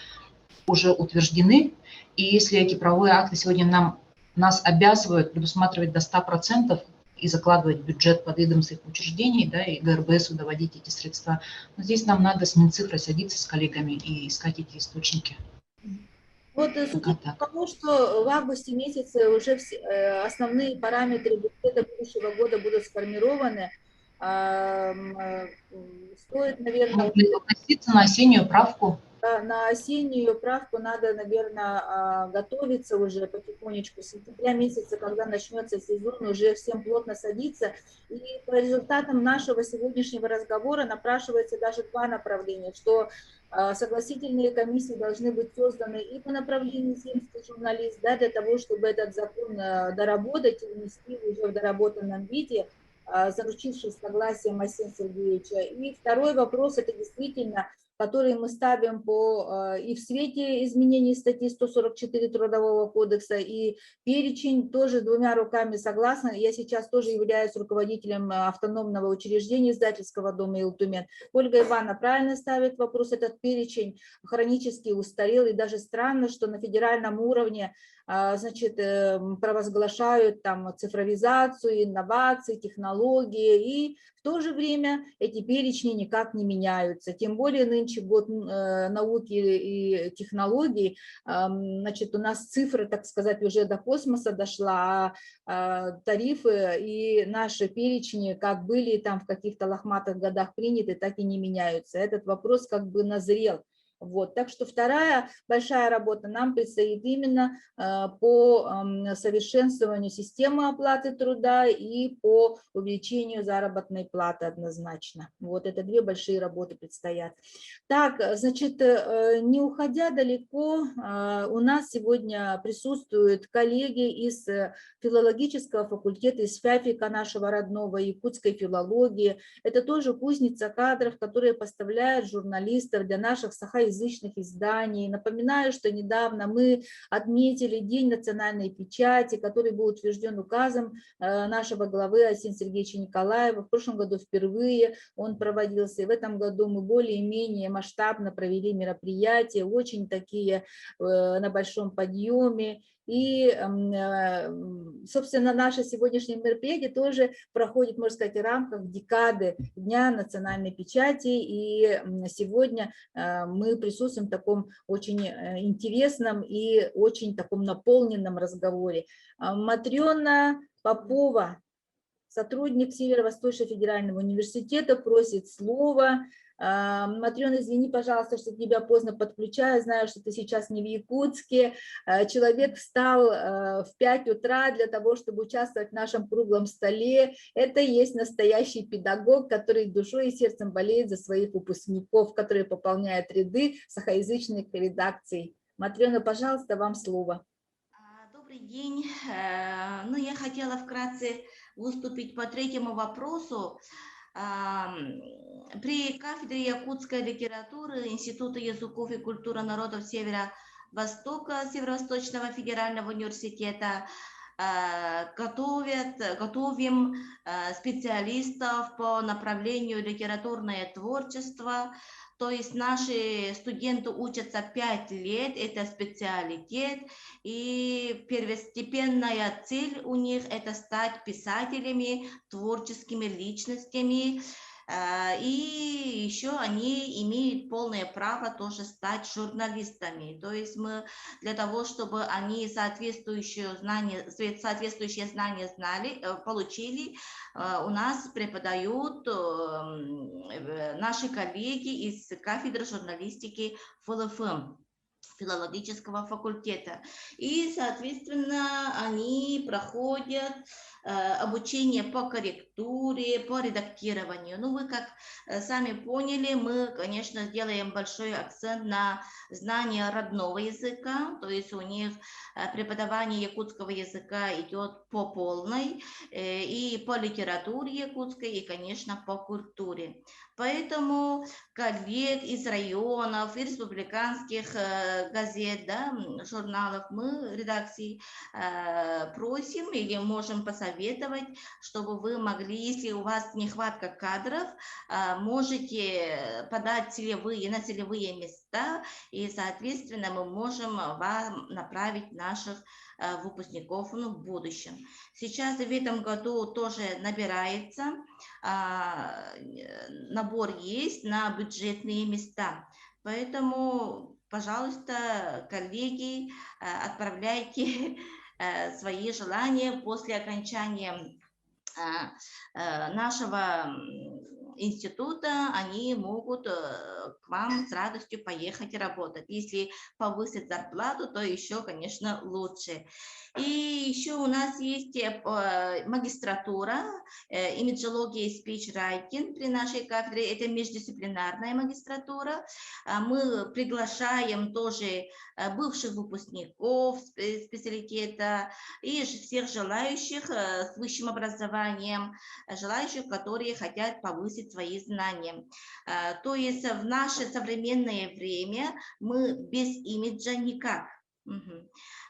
уже утверждены. И если эти правовые акты сегодня нас обязывают предусматривать до 100% и закладывать в бюджет подведомственных учреждений, да, и ГРБСу доводить эти средства, но здесь нам надо с Минцифрой садиться с коллегами и искать эти источники. Вот с учетом того, что в августе месяце уже основные параметры бюджета будущего года будут сформированы, стоит, наверное... Относиться на осеннюю правку. На осеннюю правку надо, наверное, готовиться уже потихонечку. С сентября месяца, когда начнется сезон, уже всем плотно садиться. И по результатам нашего сегодняшнего разговора напрашивается даже два направления, что согласительные комиссии должны быть созданы и по направлению земский журналист, да, для того, чтобы этот закон доработать и внести уже в доработанном виде, заручившись согласием Арсения Сергеевича. И второй вопрос, это действительно, который мы ставим и в свете изменений статьи 144 Трудового кодекса, и перечень тоже двумя руками согласна. Я сейчас тоже являюсь руководителем автономного учреждения издательского дома «Илтумен». Ольга Ивановна правильно ставит вопрос, этот перечень хронически устарел, и даже странно, что на федеральном уровне значит, провозглашают там цифровизацию, инновации, технологии, и в то же время эти перечни никак не меняются. Тем более нынче год науки и технологий, значит, у нас цифры, так сказать, уже до космоса дошла, а тарифы и наши перечни, как были там в каких-то лохматых годах приняты, так и не меняются. Этот вопрос как бы назрел. Вот. Так что вторая большая работа нам предстоит именно по совершенствованию системы оплаты труда и по увеличению заработной платы однозначно. Вот это две большие работы предстоят. Так, значит, не уходя далеко, у нас сегодня присутствуют коллеги из филологического факультета, из ФЯФИКа нашего родного, якутской филологии. Это тоже кузница кадров, которые поставляют журналистов для наших сахаязычных изданий. Напоминаю, что недавно мы отметили День национальной печати, который был утвержден указом нашего главы Арсения Сергеевича Николаева. В прошлом году впервые он проводился, и в этом году мы более-менее масштабно провели мероприятия, очень такие на большом подъеме. И, собственно, наше сегодняшнее мероприятие тоже проходит, можно сказать, в рамках декады Дня национальной печати. И сегодня мы присутствуем в таком очень интересном и очень таком наполненном разговоре. Матрена Попова, сотрудник Северо-Восточного федерального университета, просит слова. Матрена, извини, пожалуйста, что тебя поздно подключаю, знаю, что ты сейчас не в Якутске. Человек встал в 5 утра для того, чтобы участвовать в нашем круглом столе. Это и есть настоящий педагог, который душой и сердцем болеет за своих выпускников, которые пополняют ряды сахаязычных редакций. Матрена, пожалуйста, вам слово. Добрый день. Ну, я хотела вкратце выступить по третьему вопросу. При кафедре якутской литературы Института языков и культуры народов Северо-Востока Северо-Восточного федерального университета готовим специалистов по направлению литературное творчество. То есть наши студенты учатся 5 лет, это специалитет, и первостепенная цель у них – это стать писателями, творческими личностями, и еще они имеют полное право тоже стать журналистами. То есть мы для того, чтобы они соответствующие знания получили, у нас преподают наши коллеги из кафедры журналистики ФЛФМ, филологического факультета. И, соответственно, они проходят обучение по корректуре, по редактированию. Ну, вы как сами поняли, мы, конечно, делаем большой акцент на знание родного языка, то есть у них преподавание якутского языка идет по полной, и по литературе якутской, и, конечно, по культуре. Поэтому коллег из районов и республиканских газет, да, журналов мы, редакции, просим или можем посоветовать, чтобы вы могли, если у вас нехватка кадров, можете подать на целевые места, и, соответственно, мы можем вам направить наших выпускников в будущем. Сейчас в этом году тоже набирается, набор есть на бюджетные места. Поэтому, пожалуйста, коллеги, отправляйте свои желания после окончания нашего института, они могут к вам с радостью поехать и работать. Если повысить зарплату, то еще, конечно, лучше. И еще у нас есть магистратура имиджология и спичрайтинг при нашей кафедре. Это междисциплинарная магистратура. Мы приглашаем тоже бывших выпускников специалитета и всех желающих с высшим образованием, желающих, которые хотят повысить свои знания. То есть в наше современное время мы без имиджа никак.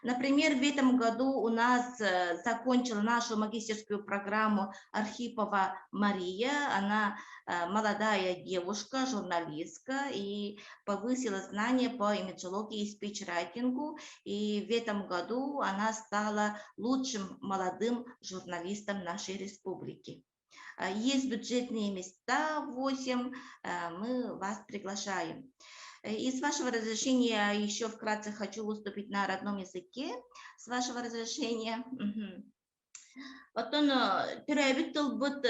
Например, в этом году у нас закончила нашу магистерскую программу Архипова Мария. Она молодая девушка, журналистка, и повысила знания по имиджологии и спичрайтингу. И в этом году она стала лучшим молодым журналистом нашей республики. Есть бюджетные места 8, мы вас приглашаем. И с вашего разрешения еще вкратце хочу выступить на родном языке, с вашего разрешения. Оттон төрәбит тылбыт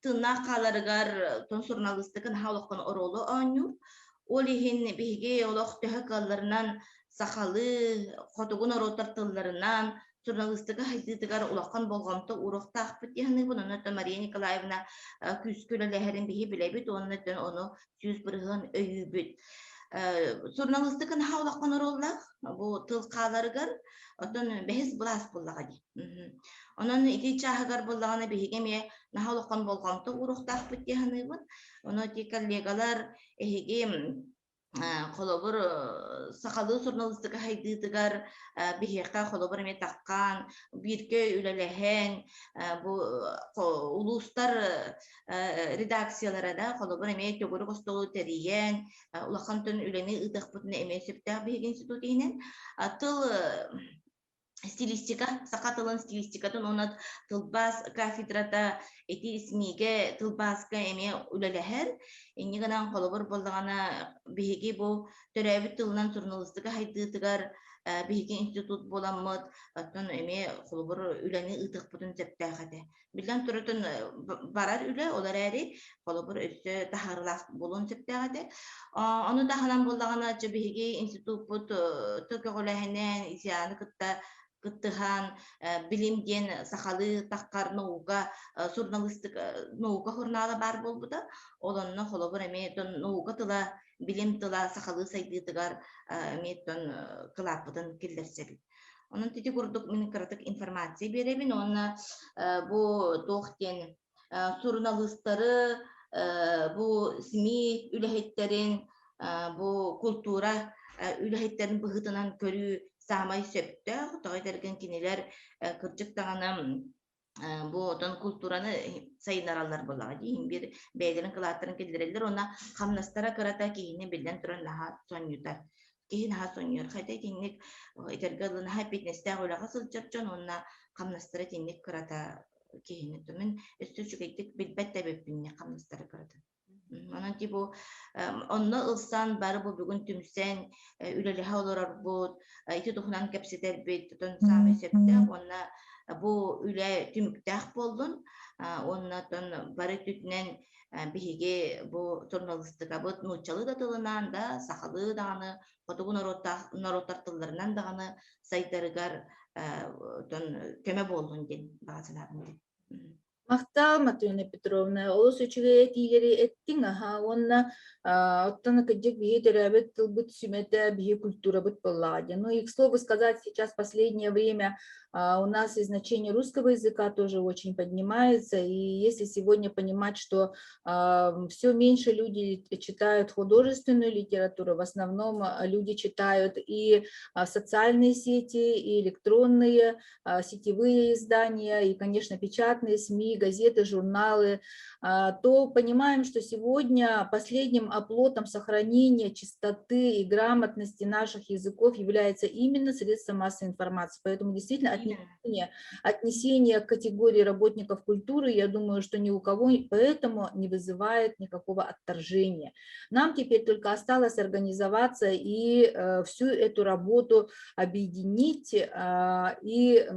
тына қаларыгар тон журналистикын хаулыққан оролу аню. Олихин биге олох төһө калларынан сахалы, хотугун оротар тылларынан журналистика хайдытыгар улақан болғамты урықтақ бит яны бұны Мария Николаевна күскөлелерін биге білебит, оны сүз бірғын өйібіт. Журналистикын хаулаққан ороллақ, бұл тыл қаларыгар, отын бәхіз бұлас боллаға де. Onun iti çahıgar bollağına bihigeme nahalıqan bolğamtı uruqtaq bittiğinibin. Onu ti kollegalar ehige kolobur sakalı jurnalistika haydıtıgar bihiqa kolobur me taqqan birke ülelehen bu uluslar redaksiyalara da kolobur me tögürü kostolu teriyen ulaqantın üleni ıdıq bütüne emesipta bihig institutinin tıl стилистика, сақатылын стилистикатын онат тылбас кафедрата эти исмиге тылбаска эме үлелехер. Эннигенан қолыбыр болдағана биһиги бу төрәбит тылынан журналистика хайдытыгар биһиги институт боламмыт, аттан эме қолыбыр үлени ытық бүтін септәхәте. Билден турытын барар үле, олар әри қолыбыр өссө тахарлақ болун септәхәте. Оны таханан болдағана биһиги институт бут төкөгөләһенен исяны кытта кыттыхан билимден сахалы таққар наука журналистик наука журналы бар болбуда. Олонно холобур эме наука тыла билим тыла сахалы сайдытыгар меттон кылапытын киллерсебит. Onun titi kurduk minikaratık informasiya berебин. Onu bu toxten jurnalistları, bu SMI ülehetlerin, bu kultura ülehetlerin bıhıtınan körü Самай сөптө, тоғай дәрген кенелер кырчык тағанам bu odan kulturanı sayınarallar bulağı deyim bir beylerin kılaatların kedilerler ona kamnastara karata kihini bilden turan laha son yutar. Kihin ha son yur. Hayda tinnik itergalın ha bitneste olağa sılçırcan ona kamnastara tinnik karata kihini tümün üstü çükeytik bilbette bebbinne kamnastara karata. Onun ki bu onna ılsan bari bu bugün tümsen üleliha olarak bu iti dokunan kapsiter bit tutun sami septe onna bu üle tümüktah boldun onna ton bari tütünen биһиге бу журналистика бут нучалы да тылынан да сахалы даганы фотогу народтар тылларынан даганы сайдарыгар көмө болдун ден баазыларын. Мактал, Матвеевна Петровна, олус үчүгө этигери эттиң, онна оттана кыджык бие терабет тылбыт сюмете бие культура быт поллади. Ну и, к слову сказать, сейчас в последнее время у нас и значение русского языка тоже очень поднимается, и если сегодня понимать, что все меньше люди читают художественную литературу, в основном люди читают и социальные сети, и электронные, сетевые издания, и, конечно, печатные СМИ, газеты, журналы, то понимаем, что сегодня последним оплотом сохранения чистоты и грамотности наших языков является именно средства массовой информации. Поэтому действительно отнесение к категории работников культуры, я думаю, что ни у кого поэтому не вызывает никакого отторжения. Нам теперь только осталось организоваться и всю эту работу объединить, и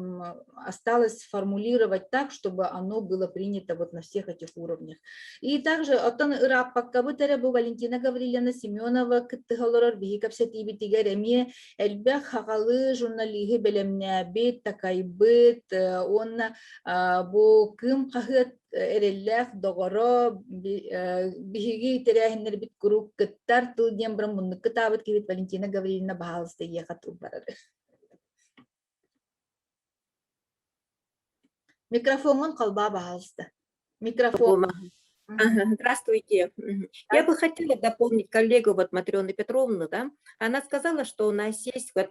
осталось сформулировать так, чтобы оно было принято вот на всех этих уровнях. И также оттан ыраппакка бу Валентина Гавриловна Семенова кыттыгалорор бихикапсети битигереме элбэх хагалы журналиги белемнебит такайбыт онна бу кым кахыт эреллэх догоро бихиги теряхиннер бит курук кыттар тыл дембрам мунны кытабыт кибит Валентина Гавриловна бахалысты ехату барары. Микрофон колба бахалысты. Микрофон. Здравствуйте. Я бы хотела дополнить коллегу вот Матрёну Петровну, да. Она сказала, что у нас есть вот,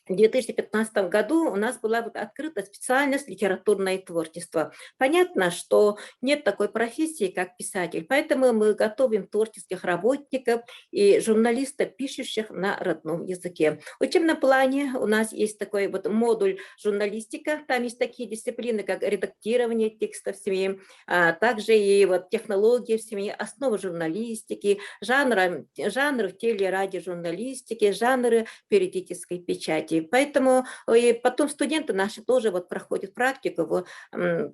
в 2015 году у нас была вот открыта специальность литературное творчество. Понятно, что нет такой профессии, как писатель, поэтому мы готовим творческих работников и журналистов, пишущих на родном языке. В учебном плане у нас есть такой вот модуль журналистика, там есть такие дисциплины, как редактирование текстов в СМИ, также и вот технологии в СМИ, основы журналистики, жанры телерадиожурналистики, жанры периодической печати. Поэтому и потом студенты наши тоже вот проходят практику,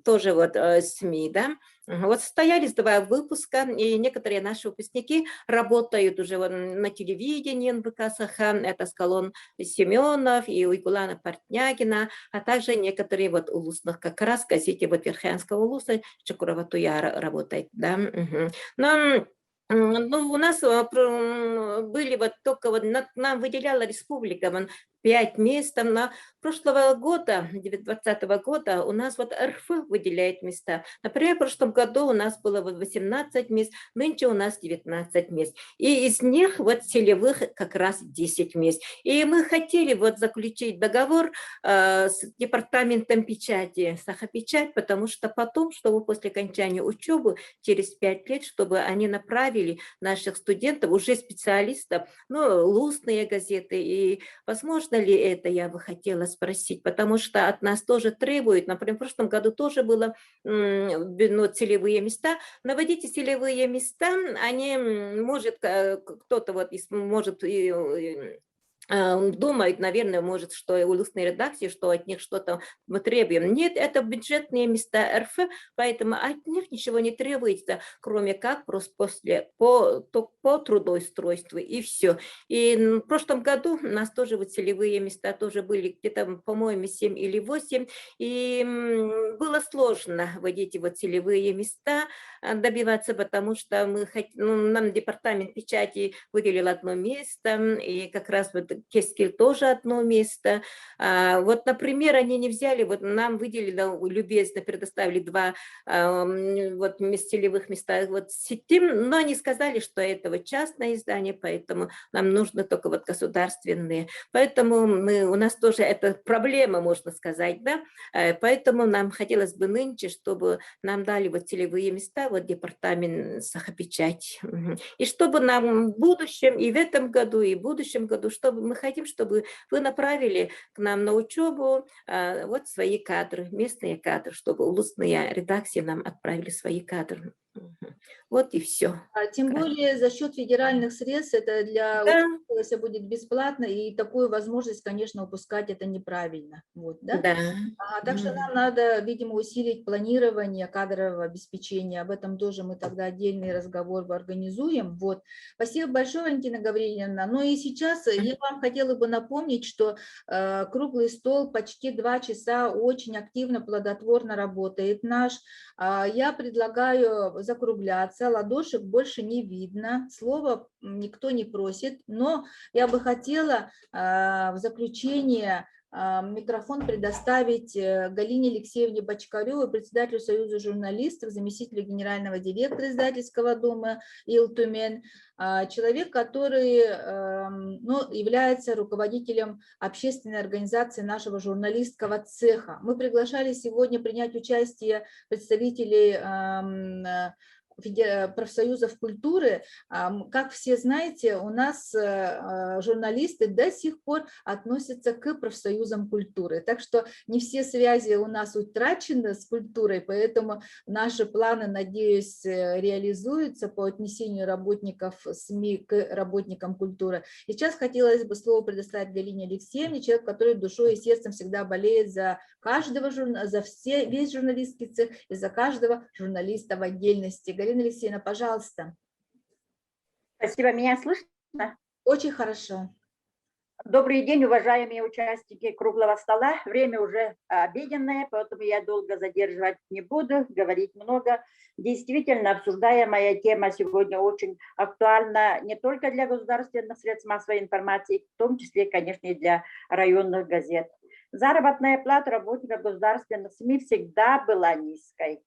тоже вот СМИ, да. Вот состоялись 2 выпуска, и некоторые наши выпускники работают уже на телевидении НВК Сахан, это Скалон Семенов и Уйгулана Портнягина, а также некоторые вот улусных, как раз в газете вот Верхянского улуса Чакурова Туяра работает, да. Но у нас были вот только вот нам выделяла республика 5 мест. На прошлого года, 2020 года, у нас вот РФ выделяет места. Например, в прошлом году у нас было вот 18 мест, нынче у нас 19 мест. И из них вот целевых как раз 10 мест. И мы хотели вот заключить договор с департаментом печати, Сахапечать, потому что потом, чтобы после окончания учебы, через 5 лет, чтобы они направили наших студентов, уже специалистов, ну, устные газеты. И возможно ли это, я бы хотела спросить, потому что от нас тоже требуют, например, в прошлом году тоже было целевые места. Наводите целевые места, они, может, кто-то вот может думают, наверное, может, что и улусные редакции, что от них что-то мы требуем. Нет, это бюджетные места РФ, поэтому от них ничего не требуется, кроме как просто по трудоустройству, и все. И в прошлом году у нас тоже вот целевые места тоже были где-то, по-моему, 7 или 8, и было сложно вот эти вот целевые места добиваться, потому что нам департамент печати выделил одно место, и как раз вот Кескиль тоже одно место. Вот, например, они не взяли, вот нам выделили, любезно предоставили 2 вот целевых места вот сетим, но они сказали, что это вот частное издание, поэтому нам нужно только вот государственные. Поэтому у нас тоже это проблема, можно сказать, да. Поэтому нам хотелось бы нынче, чтобы нам дали вот целевые места, вот департамент Сахапечать. И чтобы нам в будущем, и в этом году, и в будущем году, чтобы мы хотим, чтобы вы направили к нам на учебу вот свои кадры, местные кадры, чтобы улусные редакции нам отправили свои кадры. Вот и все. Тем более за счет федеральных средств это для Да. учащихся будет бесплатно, и такую возможность, конечно, упускать это неправильно. Вот, да? Да. Так что нам надо, видимо, усилить планирование кадрового обеспечения. Об этом тоже мы тогда отдельный разговор организуем. Вот. Спасибо большое, Валентина Гавриловна. Ну и сейчас я вам хотела бы напомнить, что круглый стол почти 2 часа очень активно, плодотворно работает наш. Я предлагаю закругляться. Ладошек больше не видно, слова никто не просит, но я бы хотела в заключение микрофон предоставить Галине Алексеевне Бочкаревой, председателю Союза журналистов, заместителю генерального директора издательского дома «Илтумен», человек, который является руководителем общественной организации нашего журналистского цеха. Мы приглашали сегодня принять участие представителей профсоюзов культуры. Как все знаете, у нас журналисты до сих пор относятся к профсоюзам культуры. Так что не все связи у нас утрачены с культурой, поэтому наши планы, надеюсь, реализуются по отнесению работников СМИ к работникам культуры. И сейчас хотелось бы слово предоставить Галине Алексеевне, человек, который душой и сердцем всегда болеет за каждого, весь журналистский цех и за каждого журналиста в отдельности. Галина Алексеевна, пожалуйста. Спасибо. Меня слышно? Очень хорошо. Добрый день, уважаемые участники круглого стола. Время уже обеденное, поэтому я долго задерживать не буду, говорить много. Действительно, обсуждаемая тема сегодня очень актуальна не только для государственных средств массовой информации, в том числе, конечно, и для районных газет. Заработная плата работников государственных СМИ всегда была низкой.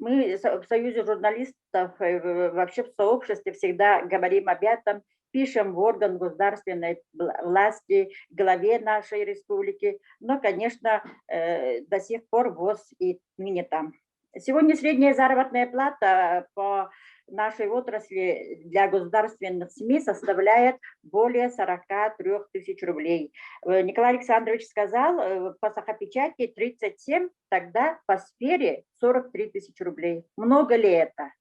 Мы в Союзе журналистов, вообще в сообществе всегда говорим об этом, пишем в орган государственной власти, главе нашей республики, но, конечно, до сих пор ВОЗ и мы не там. Сегодня средняя заработная плата по нашей отрасли для государственных СМИ составляет более 43 тысяч рублей. Николай Александрович сказал, по Сахапечати 37, тогда по сфере 43 тысячи рублей. Много ли это?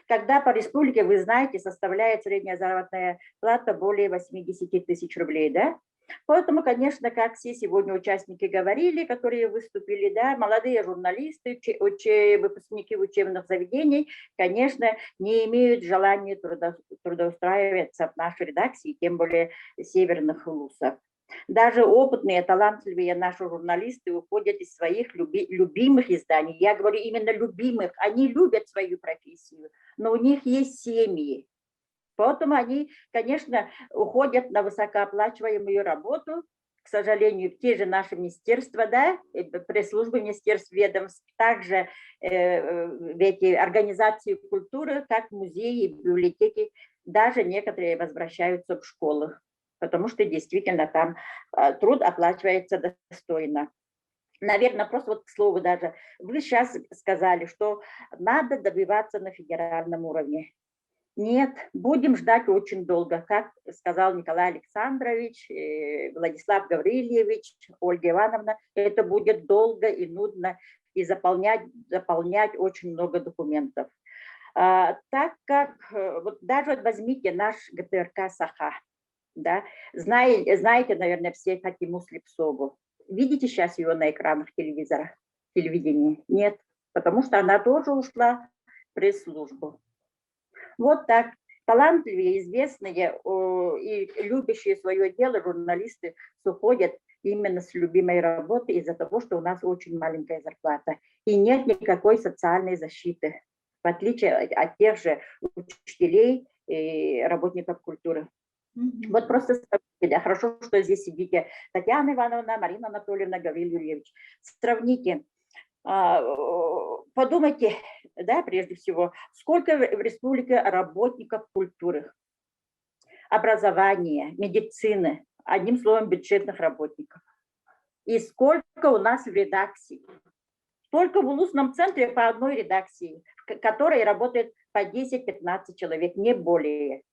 Когда по республике, вы знаете, составляет средняя заработная плата более 80 тысяч рублей, да? Поэтому, конечно, как все сегодня участники говорили, которые выступили, да, молодые журналисты, выпускники учебных заведений, конечно, не имеют желания трудоустраиваться в нашей редакции, тем более северных вузов. Даже опытные, талантливые наши журналисты уходят из своих любимых изданий. Я говорю именно любимых. Они любят свою профессию, но у них есть семьи. Поэтому они, конечно, уходят на высокооплачиваемую работу, к сожалению, в те же наши министерства, да, пресс-службы министерств, ведомств, также в эти организации культуры, как музеи, библиотеки, даже некоторые возвращаются в школы, потому что действительно там труд оплачивается достойно. Наверное, просто вот к слову даже, вы сейчас сказали, что надо добиваться на федеральном уровне. Нет, будем ждать очень долго, как сказал Николай Александрович, Владислав Гаврильевич, Ольга Ивановна, это будет долго и нудно, и заполнять очень много документов. Так как, вот даже возьмите наш ГТРК «Саха», да, знаете, наверное, все Фатиму Слепцову. Видите сейчас ее на экранах телевидения? Нет, потому что она тоже ушла в пресс-службу. Вот так. Талантливые, известные и любящие свое дело журналисты уходят именно с любимой работы из-за того, что у нас очень маленькая зарплата. И нет никакой социальной защиты, в отличие от тех же учителей и работников культуры. Вот просто да, хорошо, что здесь сидите Татьяна Ивановна, Марина Анатольевна, Гаврил Юрьевич. Сравните. Подумайте, да, прежде всего, сколько в республике работников культуры, образования, медицины, одним словом, бюджетных работников. И сколько у нас в редакции. Только в Улусном центре по одной редакции, в которой работает по 10-15 человек, не более.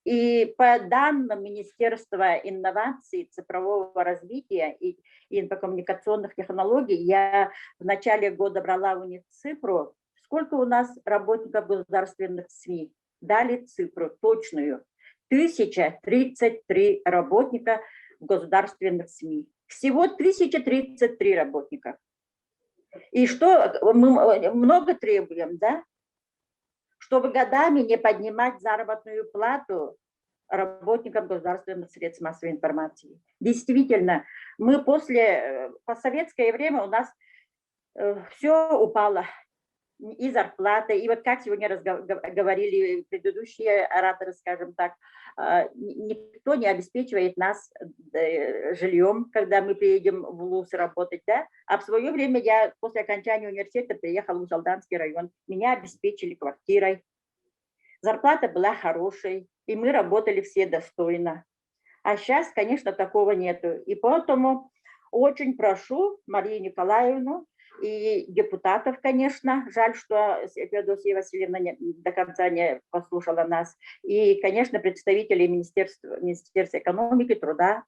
И по данным Министерства инноваций, цифрового развития и инфокоммуникационных технологий, я в начале года брала у них цифру, Сколько у нас работников государственных СМИ? Дали цифру точную. 1033 работника в государственных СМИ. Всего 1033 работника. И что мы много требуем, да? Чтобы годами не поднимать заработную плату работникам государственных средств массовой информации. Действительно, мы по советское время у нас все упало. И зарплата, и вот как сегодня говорили предыдущие ораторы, скажем так, никто не обеспечивает нас жильем, когда мы приедем в ВУЗ работать, да? А в свое время я после окончания университета приехала в Узалданский район, меня обеспечили квартирой, зарплата была хорошей, и мы работали все достойно. А сейчас, конечно, такого нету. И поэтому очень прошу Марию Николаевну и депутатов, конечно, жаль, что Феодосия Васильевна до конца не послушала нас, и, конечно, представителей Министерства экономики, труда,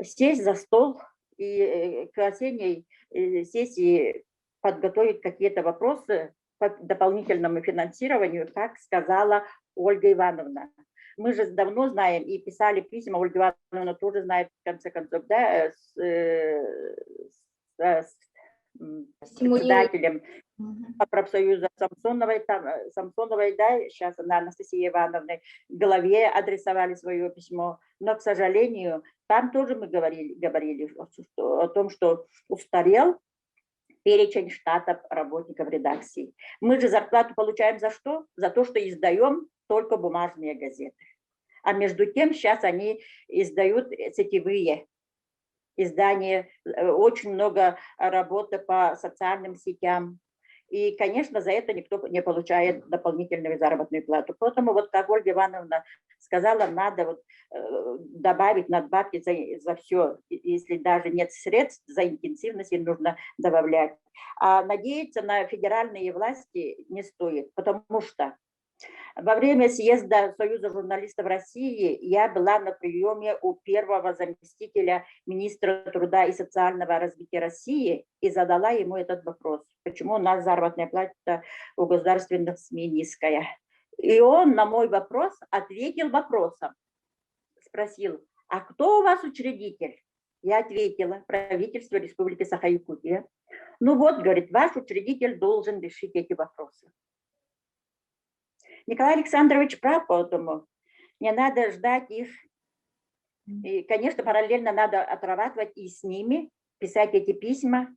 сесть за стол и к осенней сессии подготовить какие-то вопросы по дополнительному финансированию, как сказала Ольга Ивановна. Мы же давно знаем и писали письма, Ольга Ивановна тоже знает, в конце концов, да, с председателем профсоюза Самсоновой, да, сейчас она Анастасия Ивановна, главе адресовали свое письмо, но, к сожалению, там тоже мы говорили о том, что устарел перечень штатов работников редакции. Мы же зарплату получаем за что? За то, что издаем только бумажные газеты. А между тем сейчас они издают сетевые издания, очень много работы по социальным сетям. И, конечно, за это никто не получает дополнительную заработную плату. Поэтому, вот как Ольга Ивановна сказала, надо вот добавить надбавки за все. Если даже нет средств, за интенсивность им нужно добавлять. А надеяться на федеральные власти не стоит, потому что во время съезда Союза журналистов России я была на приеме у первого заместителя министра труда и социального развития России и задала ему этот вопрос. Почему у нас заработная плата у государственных СМИ низкая? И он на мой вопрос ответил вопросом. Спросил, а кто у вас учредитель? Я ответила, правительство Республики Саха-Якутия. Ну вот, говорит, ваш учредитель должен решить эти вопросы. Николай Александрович прав, поэтому не надо ждать их. И, конечно, параллельно надо отрабатывать и с ними, писать эти письма.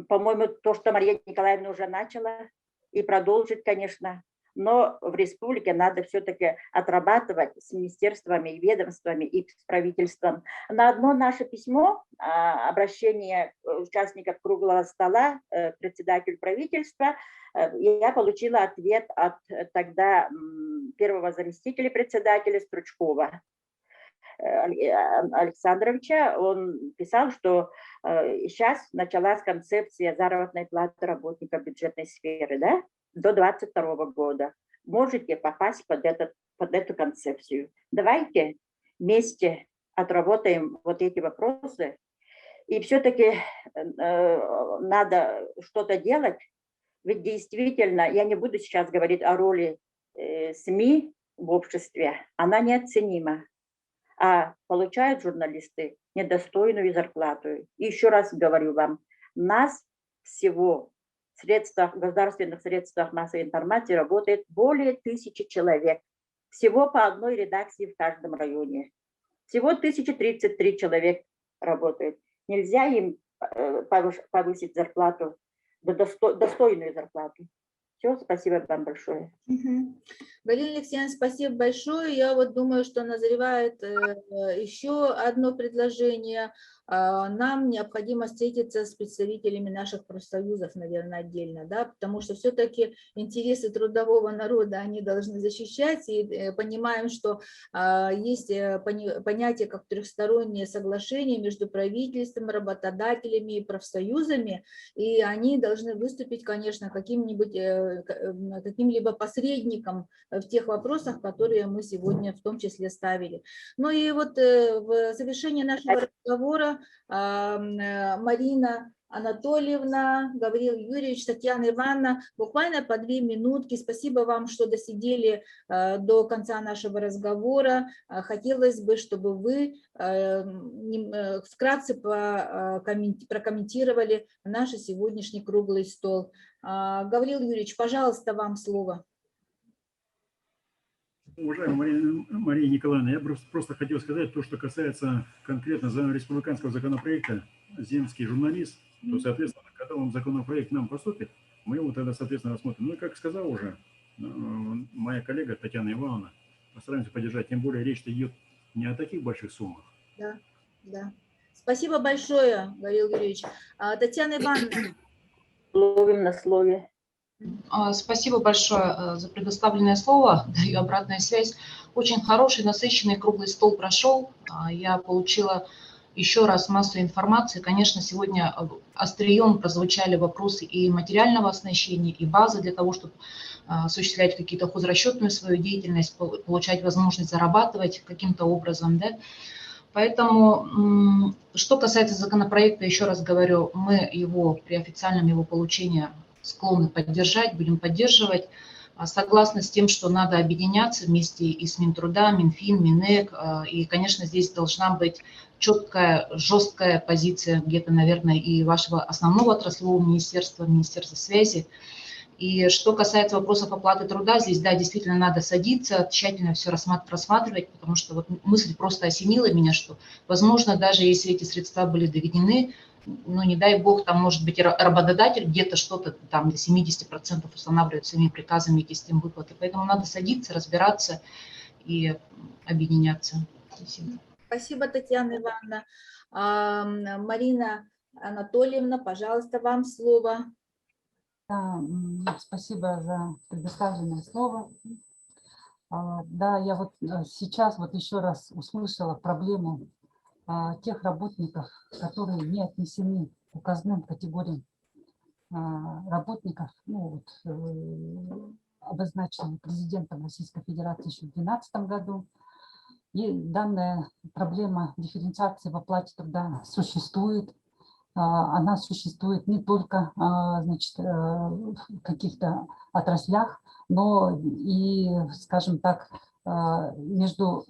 По-моему, то, что Мария Николаевна уже начала, и продолжит, конечно. Но в республике надо все-таки отрабатывать с министерствами и ведомствами и с правительством. На одно наше письмо, обращение участников круглого стола, председателю правительства, я получила ответ от тогда первого заместителя председателя Стручкова Александровича. Он писал, что сейчас началась концепция заработной платы работников бюджетной сферы, да, до 2022 года. Можете попасть под эту концепцию. Давайте вместе отработаем вот эти вопросы. И все-таки надо что-то делать. Ведь действительно, я не буду сейчас говорить о роли СМИ в обществе, она неоценима. А получают журналисты недостойную зарплату. И еще раз говорю вам, нас всего в государственных средствах массовой информации работает более 1000 человек. Всего по одной редакции в каждом районе. Всего 1033 человек работает. Нельзя им повысить зарплату, достойную зарплату. Все, спасибо вам большое. Галина Алексеевна, спасибо большое. Я вот думаю, что назревает еще одно предложение. Нам необходимо встретиться с представителями наших профсоюзов, наверное, отдельно, да, потому что все-таки интересы трудового народа они должны защищать, и понимаем, что есть понятие как трехстороннее соглашение между правительством, работодателями и профсоюзами, и они должны выступить, конечно, каким-либо посредником в тех вопросах, которые мы сегодня в том числе ставили. Ну и вот в завершении нашего разговора Марина Анатольевна, Гавриил Юрьевич, Татьяна Ивановна. Буквально по 2 минутки. Спасибо вам, что досидели до конца нашего разговора. Хотелось бы, чтобы вы вкратце прокомментировали наш сегодняшний круглый стол. Гавриил Юрьевич, пожалуйста, вам слово. Уважаемая Мария Николаевна, я просто хотел сказать то, что касается конкретно республиканского законопроекта «Земский журналист», то, соответственно, когда он законопроект нам поступит, мы его тогда, соответственно, рассмотрим. Ну и, как сказал уже моя коллега Татьяна Ивановна, постараемся поддержать, тем более речь идет не о таких больших суммах. Да, да. Спасибо большое, Гавриил Юрьевич. Татьяна Ивановна. Ловим на слове. Спасибо большое за предоставленное слово, даю обратную связь. Очень хороший, насыщенный круглый стол прошел. Я получила еще раз массу информации. Конечно, сегодня острием прозвучали вопросы и материального оснащения, и базы для того, чтобы осуществлять какие-то хозрасчетную свою деятельность, получать возможность зарабатывать каким-то образом. Да? Поэтому, что касается законопроекта, еще раз говорю, мы его при официальном его получении склонны поддержать, будем поддерживать. Согласна с тем, что надо объединяться вместе и с Минтруда, Минфин, Минэк. И, конечно, здесь должна быть четкая, жесткая позиция где-то, наверное, и вашего основного отраслевого министерства, Министерства связи. И что касается вопросов оплаты труда, здесь, да, действительно надо садиться, тщательно все рассматривать, потому что вот мысль просто осенила меня, что, возможно, даже если эти средства были доведены, ну, не дай бог, там, может быть, работодатель где-то что-то там до 70% устанавливает своими приказами эти системы выплаты. Поэтому надо садиться, разбираться и объединяться. Спасибо. Спасибо, Татьяна Ивановна. Марина Анатольевна, пожалуйста, вам слово. Да, спасибо за предоставленное слово. Да, я вот сейчас вот еще раз услышала проблему тех работников, которые не отнесены к указным категориям работников, ну, вот, обозначенных президентом Российской Федерации еще в 2012 году. И данная проблема дифференциации в оплате труда существует. Она существует не только, значит, в каких-то отраслях, но и, скажем так, между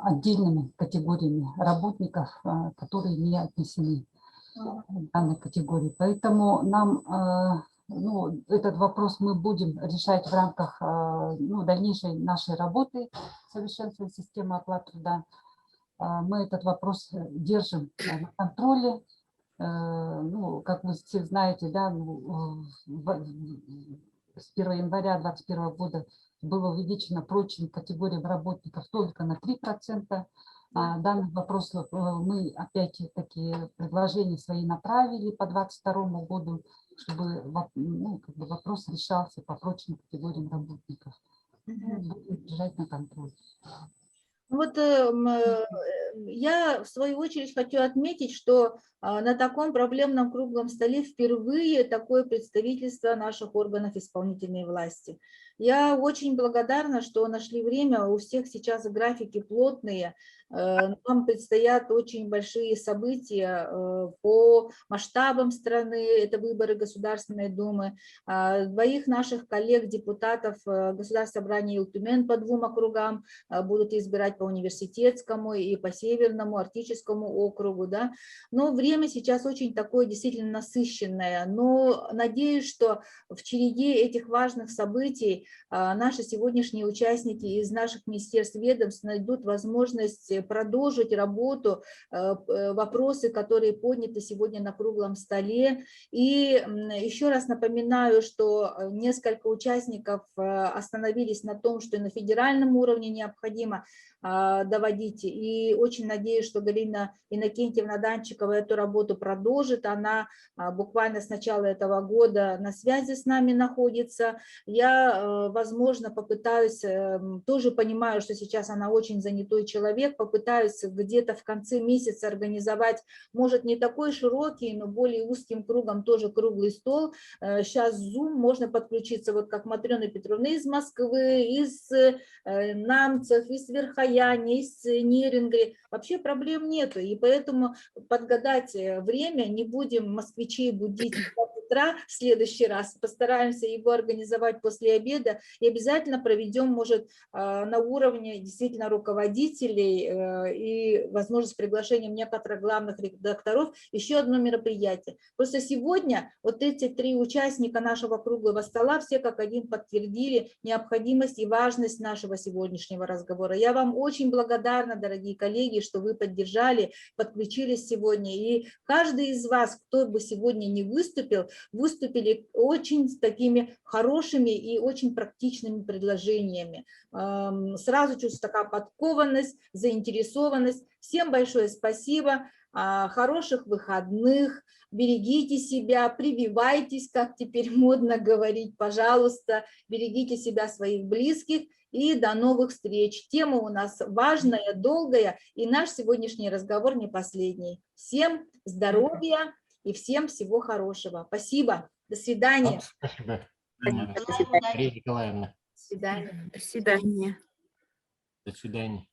отдельными категориями работников, которые не отнесены к данной категории. Поэтому нам, ну, этот вопрос мы будем решать в рамках, ну, дальнейшей нашей работы, совершенствования системы оплаты труда. Мы этот вопрос держим на контроле. Ну, как вы все знаете, да, с 1 января 2021 года было увеличено прочим категориям работников только на 3%. Данный вопрос мы опять-таки предложения свои направили по 2022 году, чтобы, ну, как бы вопрос решался по прочим категориям работников. Будем держать на контроле. Вот я в свою очередь хочу отметить, что на таком проблемном круглом столе впервые такое представительство наших органов исполнительной власти. Я очень благодарна, что нашли время, у всех сейчас графики плотные, нам предстоят очень большие события по масштабам страны, это выборы Государственной Думы, 2 наших коллег-депутатов Государственного собрания Илтумен по 2 округам будут избирать по университетскому и по северному, арктическому округу, да. Но время сейчас очень такое действительно насыщенное, но надеюсь, что в череде этих важных событий наши сегодняшние участники из наших министерств, ведомств найдут возможность продолжить работу, вопросы, которые подняты сегодня на круглом столе. И еще раз напоминаю, что несколько участников остановились на том, что и на федеральном уровне необходимо доводить. И очень надеюсь, что Галина Иннокентьевна Данчикова эту работу продолжит. Она буквально с начала этого года на связи с нами находится. Я, возможно, попытаюсь, тоже понимаю, что сейчас она очень занятой человек, попытаюсь где-то в конце месяца организовать, может, не такой широкий, но более узким кругом тоже круглый стол. Сейчас Zoom можно подключиться, вот как Матрёна Петровна из Москвы, из Намцев, из Верхоянска, ни сцениринги. Вообще проблем нету, и поэтому подгадать время не будем москвичей будить в 5 утра в следующий раз. Постараемся его организовать после обеда и обязательно проведем, может, на уровне действительно руководителей и, возможно, с приглашением некоторых главных редакторов еще одно мероприятие. Просто сегодня вот эти 3 участника нашего круглого стола все как один подтвердили необходимость и важность нашего сегодняшнего разговора. Я вам очень благодарна, дорогие коллеги, что вы поддержали, подключились сегодня. И каждый из вас, кто бы сегодня не выступил, выступили очень с такими хорошими и очень практичными предложениями. Сразу чувствую такая подкованность, заинтересованность. Всем большое спасибо. Хороших выходных, берегите себя, прививайтесь, как теперь модно говорить, пожалуйста, берегите себя, своих близких, и до новых встреч. Тема у нас важная, долгая, и наш сегодняшний разговор не последний. Всем здоровья и всем всего хорошего. Спасибо. До свидания. Спасибо. Спасибо. Мария Николаевна. До свидания. До свидания. До свидания.